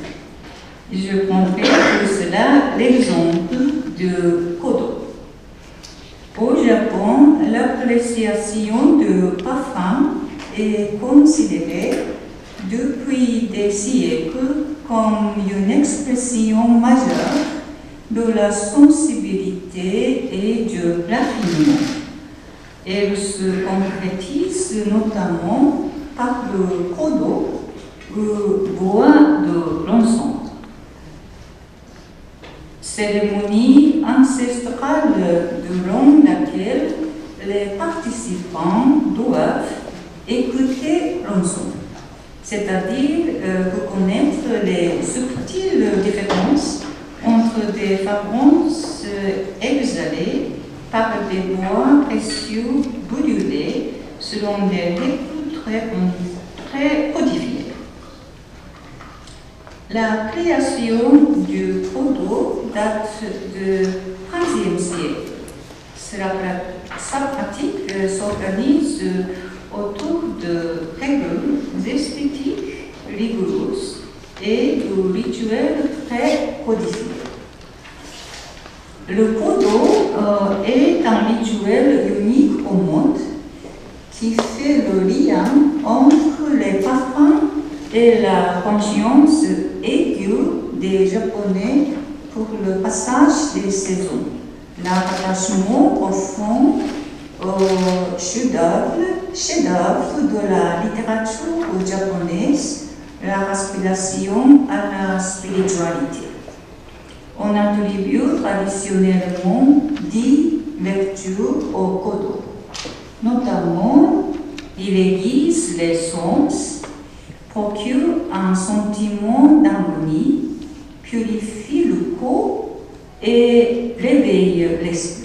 Je prendrai pour cela l'exemple de kodo. Au Japon, l'appréciation du parfum est considérée depuis des siècles comme une expression majeure de la sensibilité et du raffinement. Elle se concrétise notamment par le kodo, ou bois de l'encens. Cérémonie ancestrale durant laquelle les participants doivent écouter l'encens, c'est-à-dire reconnaître les subtiles différences entre des fragrances exhalées par des bois précieux brûlés selon des règles très codifiées. La création du kodo date du XVe siècle. Sa pratique s'organise autour de règles esthétiques rigoureuses et de rituels très codifiés. Le kodo est un rituel unique au monde qui fait le lien entre les parfums et la conscience aiguë des Japonais pour le passage des saisons, l'attachement profond au chef-d'œuvre de la littérature japonaise, la respiration à la spiritualité. On attribue traditionnellement 10 vertus au kodo. Notamment, il aiguise les sens, procure un sentiment d'harmonie, purifie le corps et réveille l'esprit.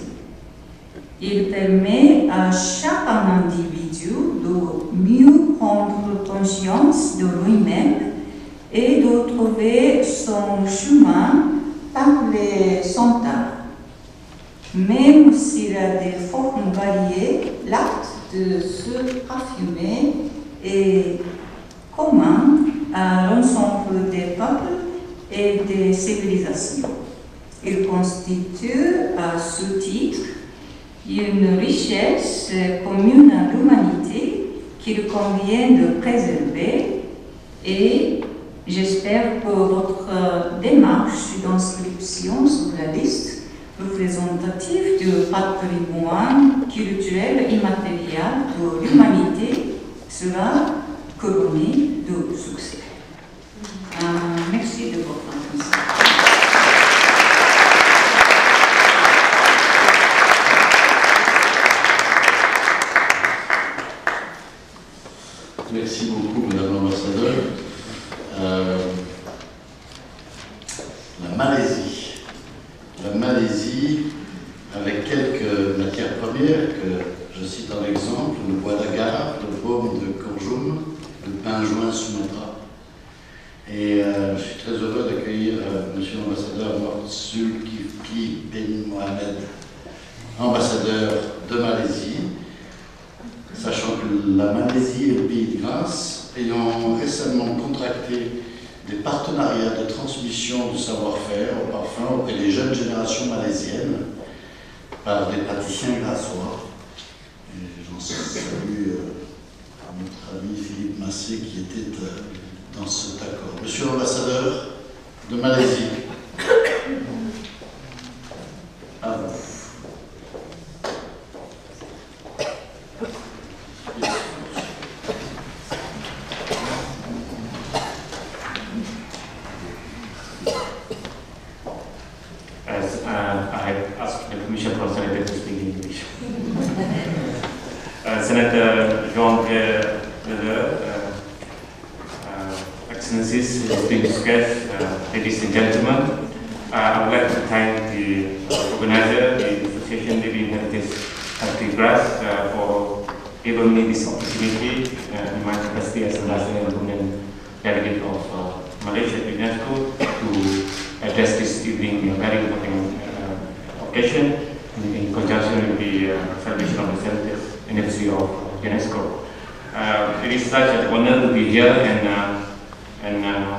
Il permet à chaque individu de mieux prendre conscience de lui-même et de trouver son chemin par les centaures. Même s'il a des formes variées, l'acte de se parfumer est commun à l'ensemble des peuples et des civilisations. Il constitue à ce titre une richesse commune à l'humanité qu'il convient de préserver et j'espère que votre démarche d'inscription sur la liste représentative du patrimoine culturel immatériel de l'humanité sera couronnée de succès. Merci de votre attention.
Merci beaucoup, Madame l'ambassadeur. La Malaisie, avec quelques matières premières que je cite en exemple, le bois d'agar, le baume de Kurjum, le pinjoin Sumatra. Et je suis très heureux d'accueillir Monsieur l'ambassadeur Zulkifli Ben Mohamed, ambassadeur de Malaisie, sachant que la Malaisie est le pays de grâce, ayant récemment contracté des partenariats de transmission du savoir-faire au parfum auprès des jeunes générations malaisiennes par des praticiens grassois. Et j'en salue notre ami Philippe Massé qui était dans cet accord. Monsieur l'ambassadeur de Malaisie, à vous.
Senator Jean-Pierre Leleux, Excellencies, distinguished guests, ladies and gentlemen, I would like to thank the organizer, the Association Living Heritage Country Grass, for giving me this opportunity in my capacity as Ambassador and Delegate of Malaysia to UNESCO to address this evening a very important occasion in conjunction with the celebration of the 70th anniversary of UNESCO. It is such an honor to be here and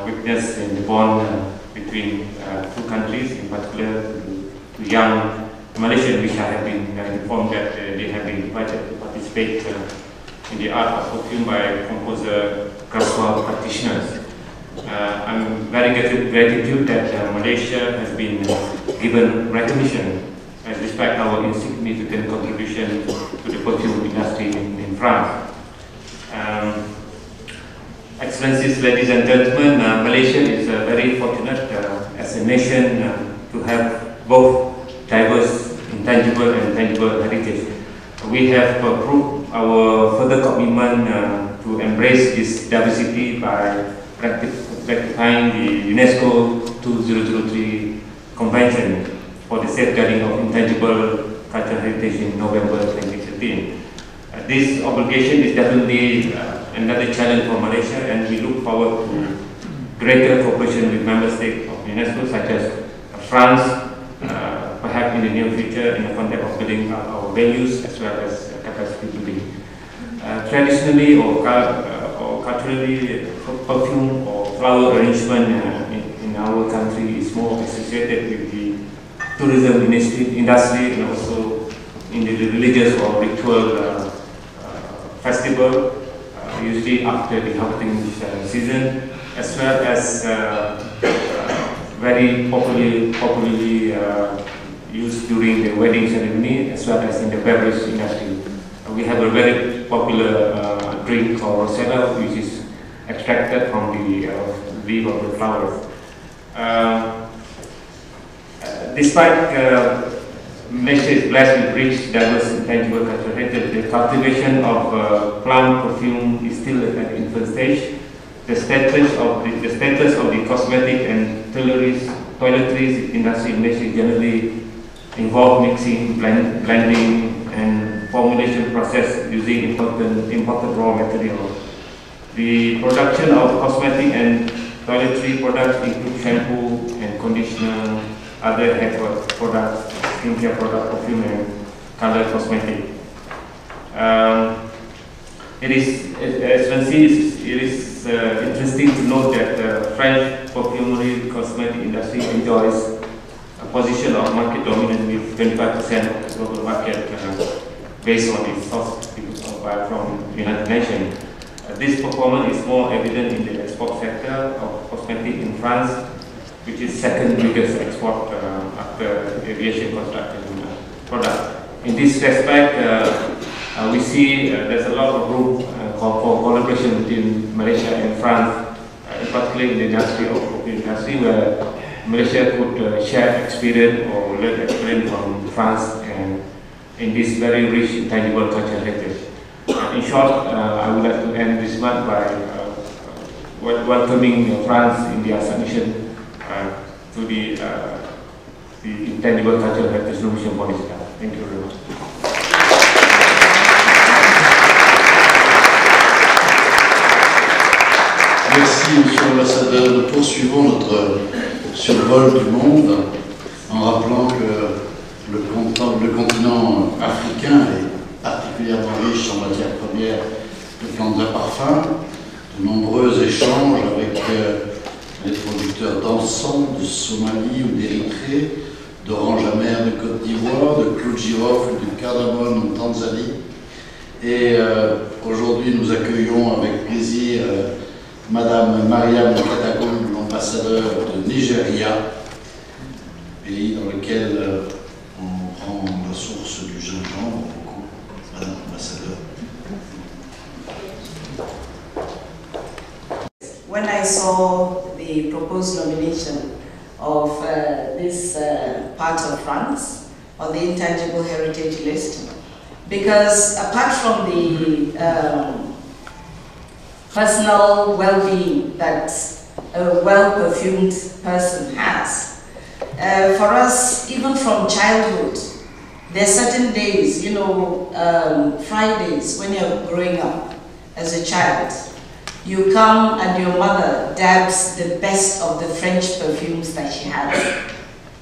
witness the bond between two countries, in particular to young Malaysians, which I have been informed that they have been invited to participate in the art of perfume by composer Grassois practitioners. I'm very gratitude that Malaysia has been given recognition despite our insignificant contribution to the perfume industry in France. Excellencies, ladies and gentlemen, Malaysia is very fortunate as a nation to have both diverse, intangible and tangible heritage. We have proved our further commitment to embrace this diversity by ratifying the UNESCO 2003 Convention for the safeguarding of intangible cultural heritage in November 2013. This obligation is definitely another challenge for Malaysia, and we look forward to greater cooperation with member states of UNESCO, such as France, perhaps in the near future, in the context of building our values as well as capacity building. Traditionally or culturally, perfume or flower arrangement in our country is more associated with the tourism industry and also in the religious or ritual festival, usually after the harvesting season, as well as very popularly used during the wedding ceremony, as well as in the beverage industry. We have a very popular drink called Rosella, which is extracted from the leaf of the flowers. Despite Malaysia is blessed with rich, diverse, intangible cultural heritage, the cultivation of plant perfume is still at an infant stage. The status of the cosmetic and toiletries industry in Malaysia generally involve mixing, blending, and formulation process using imported raw material. The production of cosmetic and toiletry products include shampoo and conditioner, other hair products, skincare product, perfume, and color cosmetic. It is interesting to note that the French perfumery cosmetic industry enjoys a position of market dominance with 25% of the global market based on its source from the United Nations. This performance is more evident in the export sector of cosmetics in France, which is second biggest export after aviation construction product. In this respect, we see there's a lot of room for collaboration between Malaysia and France, particularly in the industry of perfume industry, where Malaysia could share experience or learn experience from France and in this very rich intangible cultural heritage. In short, I would like to end this month by welcoming France in their submission to the Intangible Cultural Heritage Nomination Policy. Thank you very much.
Merci, Monsieur l'Ambassadeur. Nous poursuivons notre survol du monde en rappelant que le continent africain est particulièrement riche en matières premières de plantes à parfum. De nombreux échanges avec les producteurs d'encens de Somalie ou d'Érythrée, d'orange amère de Côte d'Ivoire, de clou de girofle, de cardamome en Tanzanie. Et aujourd'hui, nous accueillons avec plaisir Madame Mariam Katakoum, l'ambassadeur de Nigeria, pays dans lequel on prend la source du gingembre beaucoup. Madame l'ambassadeur.
When I saw the proposed nomination of this part of France on the intangible heritage list, because apart from the personal well-being that a well-perfumed person has, for us, even from childhood, there are certain days, you know, Fridays when you're growing up as a child, you come and your mother dabs the best of the French perfumes that she has.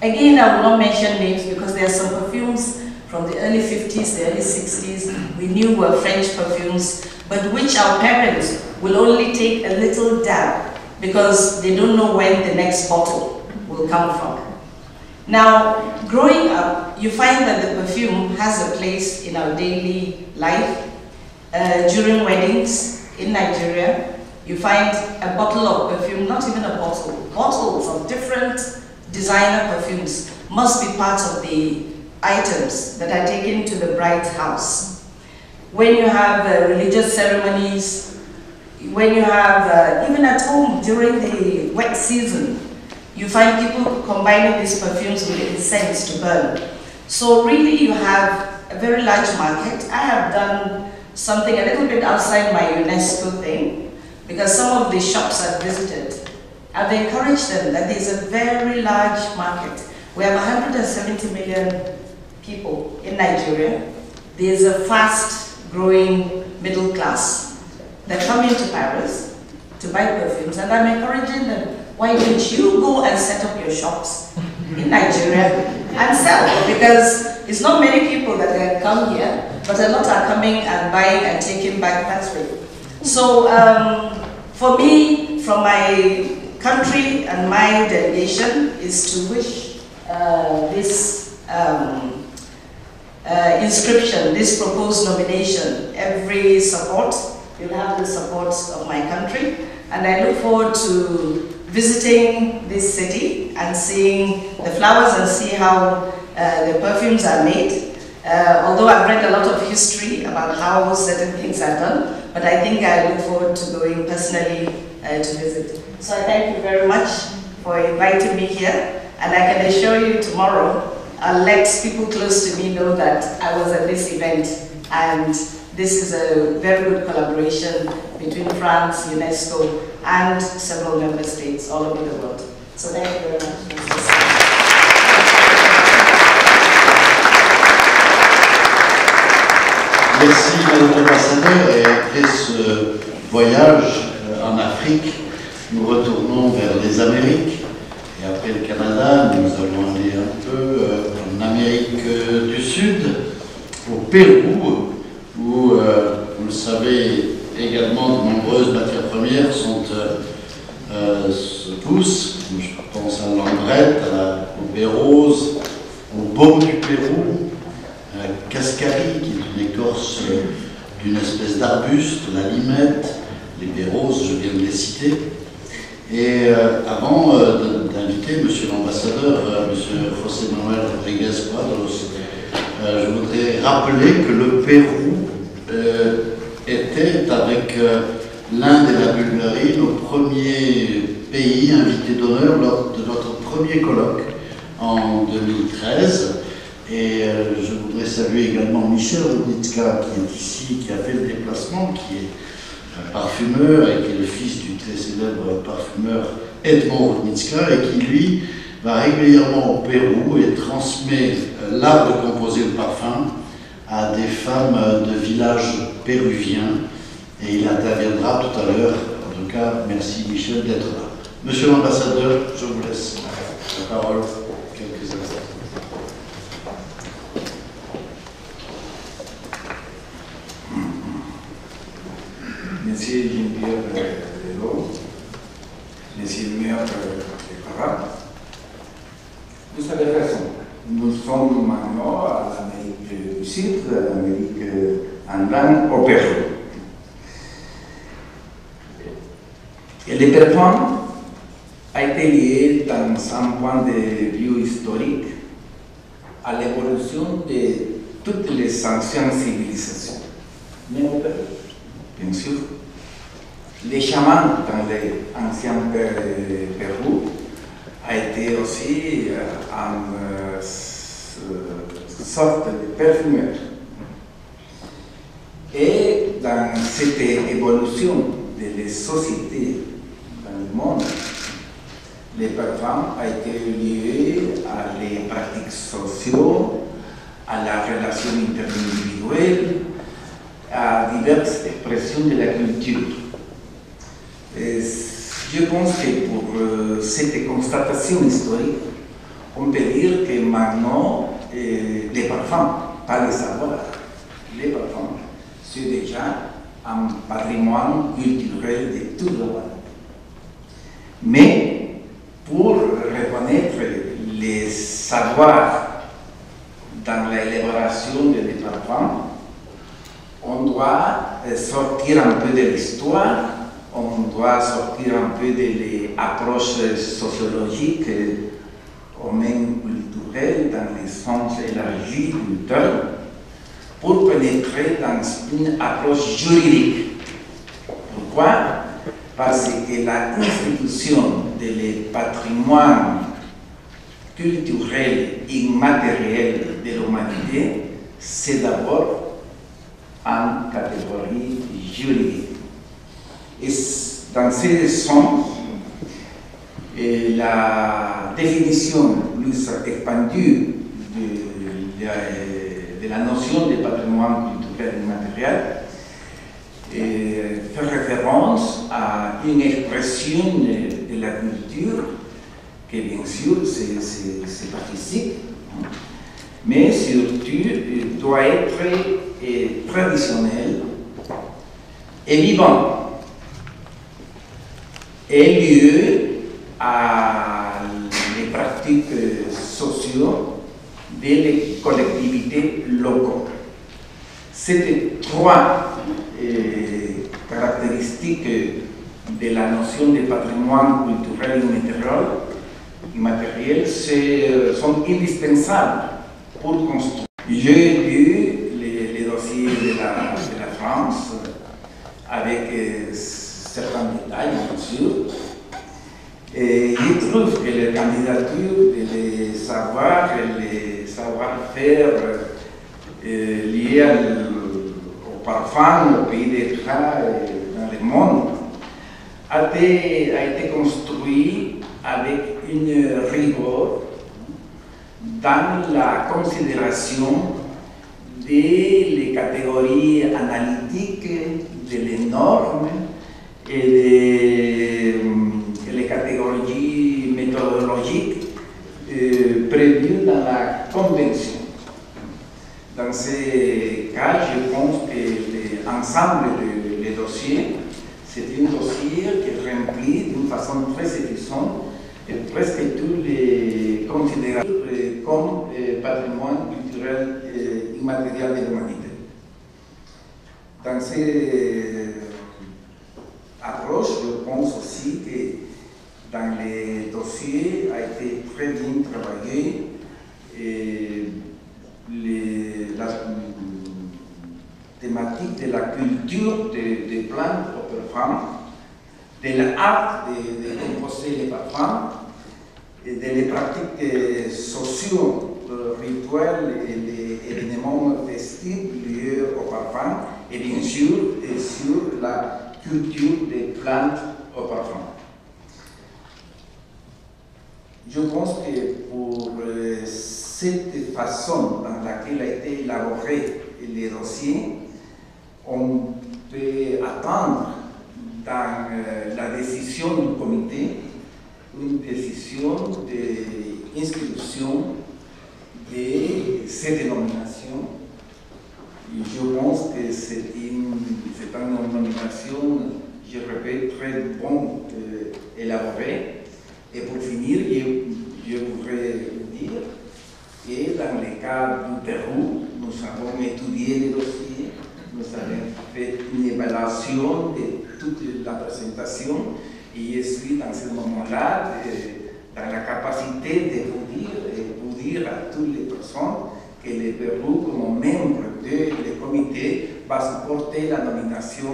Again, I will not mention names because there are some perfumes from the early 50s, the early 60s, we knew were French perfumes, but which our parents will only take a little dab because they don't know when the next bottle will come from. Now, growing up, you find that the perfume has a place in our daily life. During weddings in Nigeria, you find a bottle of perfume, not even a bottle, bottles of different designer perfumes must be part of the items that are taken to the bride's house. When you have religious ceremonies, when you have, even at home during the wet season, you find people combining these perfumes with incense to burn. So really you have a very large market. I have done something a little bit outside my UNESCO thing, because some of the shops I've visited, I've encouraged them that there's a very large market. We have 170 million people in Nigeria. There's a fast-growing middle class that come into Paris to buy perfumes, and I'm encouraging them, why don't you go and set up your shops in Nigeria and sell? Because it's not many people that can come here, but a lot are coming and buying and taking back that way. So for me, from my country and my delegation, is to wish this inscription, this proposed nomination, every support. You'll have the support of my country, and I look forward to visiting this city and seeing the flowers and see how the perfumes are made. Although I've read a lot of history about how certain things are done, but I think I look forward to going personally to visit. So I thank you very much for inviting me here, and I can assure you tomorrow I'll let people close to me know that I was at this event, and this is a very good collaboration between France, UNESCO, and several member states all over the world. So thank you very much.
Merci Madame l'ambassadeur, et après ce voyage en Afrique, nous retournons vers les Amériques, et après le Canada, nous allons aller un peu en Amérique du Sud, au Pérou, où, vous le savez également, de nombreuses matières premières se poussent. Je pense à l'ambrette, à la au bérose, au baume du Pérou, à la cascarie, qui est une écorce d'une espèce d'arbuste, la limette, les béroses, je viens de les citer. Et avant d'inviter Monsieur l'ambassadeur, Monsieur José Manuel Rodríguez Cuadros, je voudrais rappeler que le Pérou était, avec l'Inde et la Bulgarie, nos premiers pays invités d'honneur lors de notre premier colloque en 2013. Et je voudrais saluer également Michel Rudnicka, qui est ici, qui a fait le déplacement, qui est parfumeur et qui est le fils du très célèbre parfumeur Edmond Rudnicka, et qui, lui, va régulièrement au Pérou et transmet l'art de composer le parfum à des femmes de villages péruviens. Et il interviendra tout à l'heure. En tout cas, merci Michel d'être là. Monsieur l'ambassadeur, je vous laisse la parole quelques instants.
Monsieur Jean-Pierre Lello, Monsieur le maire de Pará, vous avez raison. Nous sommes maintenant à l'Amérique du Sud, à l'Amérique andine, au Pérou. Et le parfum a été lié dans un point de vue historique à l'évolution de toutes les anciennes civilisations. Mais au Pérou, bien sûr, les chamans dans les anciens Pérou a été aussi une sorte de parfumeur. Et dans cette évolution des sociétés dans le monde, le parfum a été lié à les pratiques sociales, à la relation interindividuelle, à diverses expressions de la culture. Et je pense que pour cette constatation historique, on peut dire que maintenant, les parfums, pas les savoirs, les parfums, c'est déjà un patrimoine culturel de tout le monde. Mais pour reconnaître les savoirs dans l'élaboration des parfums, on doit sortir un peu de l'histoire, on doit sortir un peu de l'approche sociologique ou même culturelle dans le sens élargi du terme, pour pénétrer dans une approche juridique. Pourquoi? Parce que la constitution du patrimoine culturel immatériel de l'humanité, c'est d'abord en catégorie juridique. Et dans ce sens, la définition plus expandue de la notion de patrimoine culturel immatériel fait référence à une expression de la culture qui, bien sûr, c'est participe, mais surtout doit être traditionnel et vivant, et lieu à les pratiques sociales des collectivités locales. Ces trois caractéristiques de la notion de patrimoine culturel immatériel sont indispensables pour construire. J'ai lu les dossiers de la France avec certains détails, bien sûr. Et je trouve que la candidature des savoirs et les savoir-faire liés au parfum, au pays des draps, dans le monde, a été construit avec une rigueur dans la considération des catégories analytiques, des normes et les catégories méthodologiques prévues dans la Convention. Dans ces cas, je pense que l'ensemble des dossiers, c'est un dossier qui remplit d'une façon très efficiente et presque toutes les considéré comme patrimoine culturel immatériel de l'humanité. Dans ces approches, je pense aussi que dans les dossiers a été très bien travaillé la thématique de la culture des plantes aux parfums, de l'art de composer les parfums, et des pratiques socio-rituelles et des événements festifs liés au parfum, et bien sûr, sur la culture des plantes au parfum. Je pense que pour cette façon dans laquelle a été élaboré les dossiers, on peut attendre dans la décision du comité une décision d'inscription de cette nomination. Et je pense que c'est une nomination, je répète, très bon élaborée. Et pour finir, je voudrais vous dire que dans le cas du Pérou, nous avons étudié les dossiers, nous avons fait une évaluation de toute la présentation et je suis dans ce moment-là dans la capacité de vous dire à toutes les personnes que le Pérou, comme membre du comité, va supporter la nomination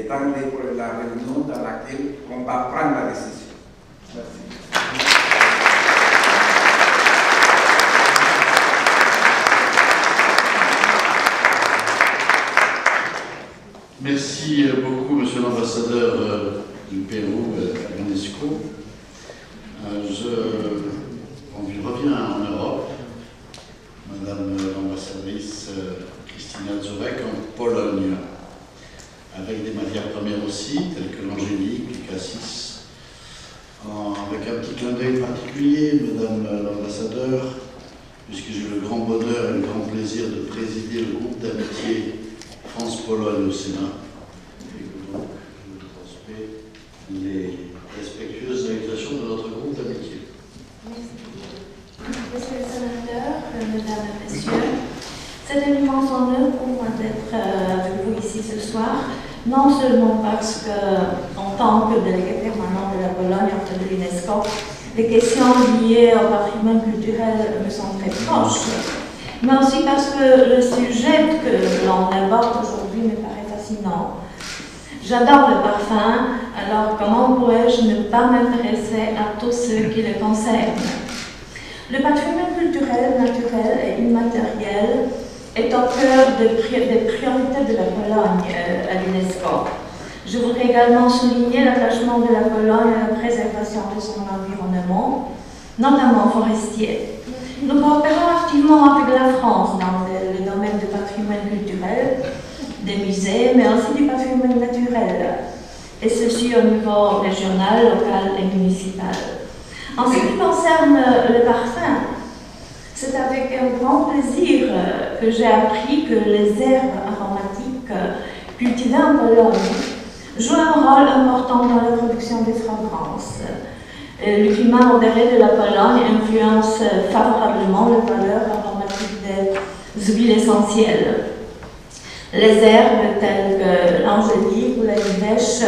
dans la réunion dans laquelle on va prendre la décision. Merci.
Merci beaucoup, Monsieur l'ambassadeur du Pérou à l'UNESCO. On revient en Europe. Madame l'ambassadrice Krystyna Żurek en Pologne, avec des matières premières aussi, telles que l'angélique, le cassis. Avec un petit clin d'œil particulier, Madame l'ambassadeur, puisque j'ai le grand bonheur et le grand plaisir de présider le groupe d'amitié France-Pologne au Sénat, et que donc je transmets les respectueuses salutations de notre groupe d'amitié.
Monsieur le sénateur, mesdames et messieurs, c'est un immense honneur pour moi d'être avec vous ici ce soir, non seulement parce que, en tant que délégué permanent de la Pologne auprès de l'UNESCO, les questions liées au patrimoine culturel me sont très proches, mais aussi parce que le sujet que l'on aborde aujourd'hui me paraît fascinant. J'adore le parfum, alors comment pourrais-je ne pas m'intéresser à tous ceux qui le concernent? Le patrimoine culturel, naturel et immatériel est au cœur des priorités de la Pologne à l'UNESCO. Je voudrais également souligner l'attachement de la Pologne à la préservation de son environnement, notamment forestier. Nous coopérons activement avec la France dans le domaine du patrimoine culturel, des musées, mais aussi du patrimoine naturel, et ceci au niveau régional, local et municipal. En ce qui concerne le parfum, c'est avec un grand plaisir que j'ai appris que les herbes aromatiques cultivées en Pologne jouent un rôle important dans la production des fragrances. Le climat modéré de la Pologne influence favorablement les valeurs aromatiques des huiles essentielles. Les herbes telles que l'angélique ou la livèche,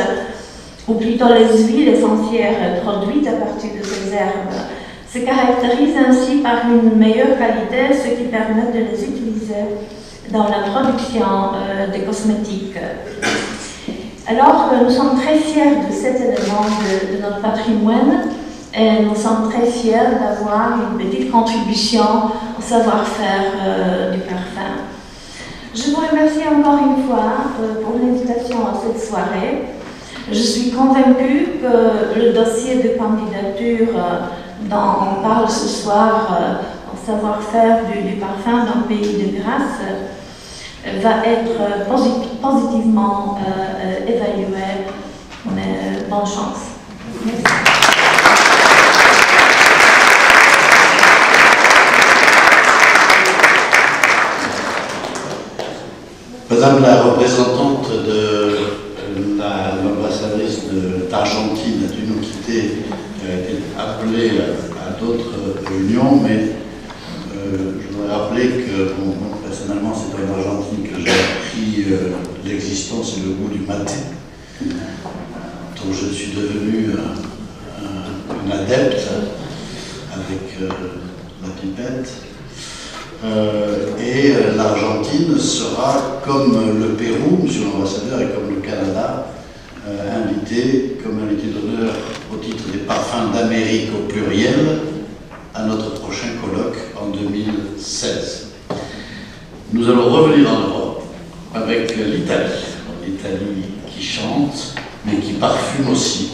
ou plutôt les huiles essentielles produites à partir de ces herbes, se caractérisent ainsi par une meilleure qualité, ce qui permet de les utiliser dans la production des cosmétiques. Alors, nous sommes très fiers de cet élément de notre patrimoine et nous sommes très fiers d'avoir une petite contribution au savoir-faire du parfum. Je vous remercie encore une fois pour l'invitation à cette soirée. Je suis convaincue que le dossier de candidature dont on parle ce soir au savoir-faire du parfum dans le pays de grâce va être positivement évalué. Mais bonne chance. Merci.
Madame la représentante de l'ambassadrice d'Argentine a dû nous quitter, a été appelée à d'autres réunions, mais je voudrais rappeler que moi, personnellement, c'est en Argentine que j'ai appris l'existence et le goût du maté, dont je suis devenu un adepte avec la pipette. Et l'Argentine sera, comme le Pérou, monsieur l'ambassadeur, et comme le Canada, invité comme invité d'honneur au titre des parfums d'Amérique au pluriel à notre prochain colloque en 2016. Nous allons revenir en Europe avec l'Italie. L'Italie qui chante, mais qui parfume aussi,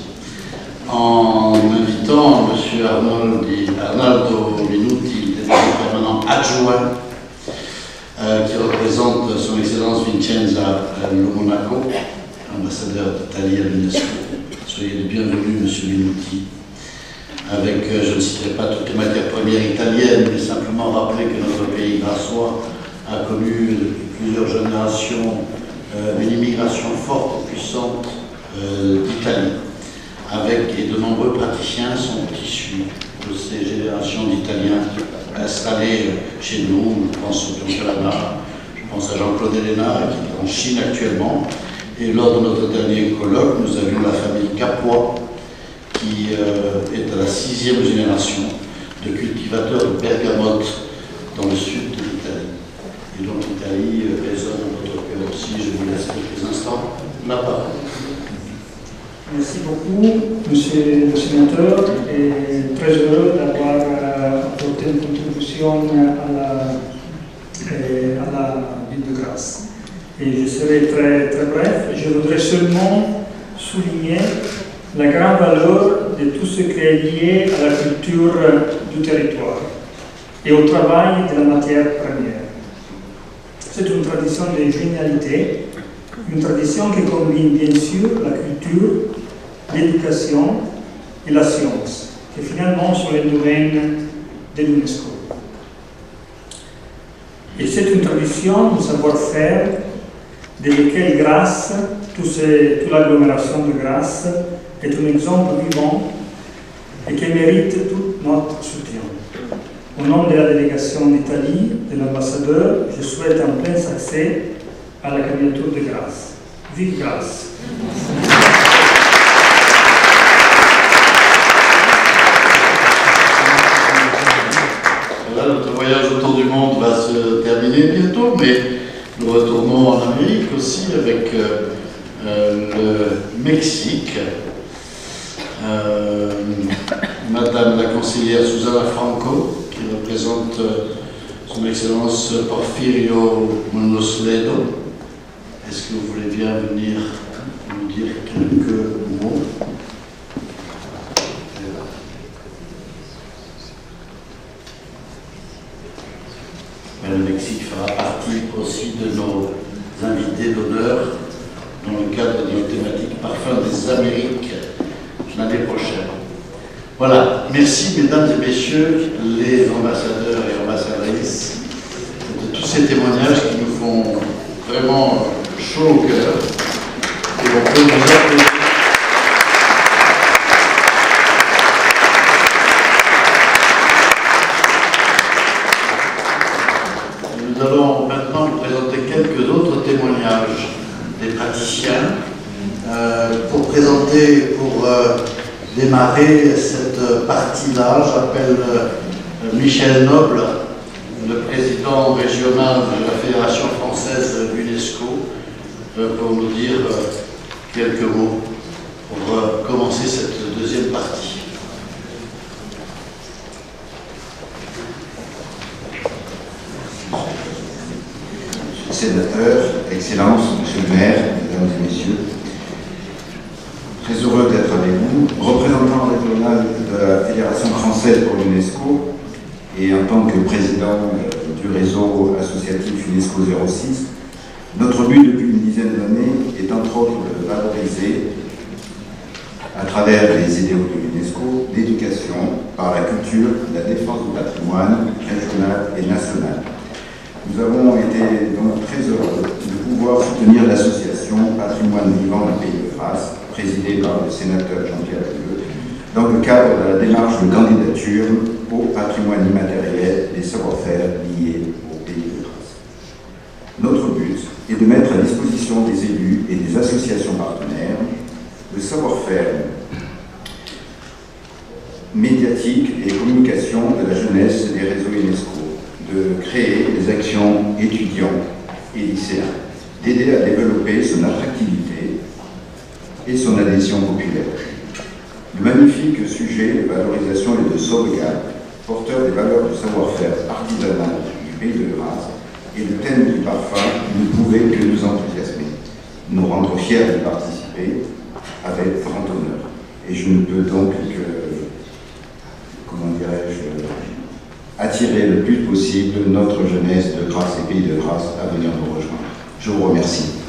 en invitant M. Arnaldo Minuti, délégué permanent adjoint, qui représente son Excellence Vincenza Lo-Monaco, ambassadeur d'Italie à l'UNESCO. Soyez les bienvenus, M. Minuti. Avec, je ne citerai pas toutes les matières premières italiennes, mais simplement rappeler que notre pays grassois a connu depuis plusieurs générations une immigration forte et puissante d'Italie, et de nombreux praticiens sont issus de ces générations d'Italiens installés chez nous. Je pense au John Calana, je pense à Jean-Claude Elena, qui est en Chine actuellement. Et lors de notre dernier colloque, nous avions la famille Capua, qui est à la 6e génération de cultivateurs de bergamote dans le sud de l'Italie. Et donc l'Italie résonne dans notre cœur aussi. Je vous laisse quelques instants la parole.
Merci beaucoup, Monsieur le Sénateur, et très heureux d'avoir apporté une contribution à la ville de Grasse. Et je serai très, très bref. Je voudrais seulement souligner la grande valeur de tout ce qui est lié à la culture du territoire et au travail de la matière première. C'est une tradition de génialité, une tradition qui combine bien sûr la culture, l'éducation et la science, qui finalement sont les domaines de l'UNESCO. Et c'est une tradition de savoir-faire de laquelle Grasse, toute l'agglomération de Grasse, est un exemple vivant et qui mérite tout notre soutien. Au nom de la délégation d'Italie, de l'ambassadeur, je souhaite un plein succès à la candidature de Grasse. Vive Grasse!
Voilà, notre voyage autour du monde va se terminer bientôt, mais nous retournons en Amérique aussi avec le Mexique. Madame la conseillère Susana Franco, qui représente son Excellence Porfirio Munoz Ledo. Est-ce que vous voulez bien venir nous dire quelques mots? Le Mexique fera partie aussi de nos invités d'honneur dans le cadre de nos thématiques Parfums des Amériques l'année prochaine. Voilà, merci mesdames et messieurs les ambassadeurs et ambassadrices de tous ces témoignages qui nous font vraiment chaud au cœur. Et on peut vous applaudir. Nous allons maintenant vous présenter quelques autres témoignages des praticiens pour démarrer cette partie-là. J'appelle Michel Noble, le président régional de la Fédération française de l'UNESCO, pour nous dire quelques mots pour commencer cette deuxième partie.
Sénateur, Excellences, Monsieur le maire, Mesdames et Messieurs, très heureux d'être avec vous, représentant régional de la Fédération française pour l'UNESCO et en tant que président du réseau associatif UNESCO 06. Notre but depuis une dizaine d'années est entre autres de valoriser, à travers les idéaux de l'UNESCO, l'éducation par la culture, la défense du patrimoine régional et national. Nous avons été donc très heureux de pouvoir soutenir l'association Patrimoine Vivant du Pays de Grasse, présidée par le sénateur Jean-Pierre Leleu, dans le cadre de la démarche de candidature au patrimoine immatériel des savoir-faire liés au Pays de Grâce. Notre but est de mettre à disposition des élus et des associations partenaires le savoir-faire médiatique et communication de la jeunesse des réseaux UNESCO, de créer des actions étudiants et lycéens, d'aider à développer son attractivité et son adhésion populaire. Le magnifique sujet de valorisation et de sauvegarde, porteur des valeurs du savoir-faire artisanal du Pays de Grâce, et le thème du parfum ne pouvait que nous enthousiasmer, nous rendre fiers de participer avec grand honneur. Et je ne peux donc que, comment dirais-je, attirer le plus possible notre jeunesse de Grâce et Pays de Grâce à venir nous rejoindre. Je vous remercie.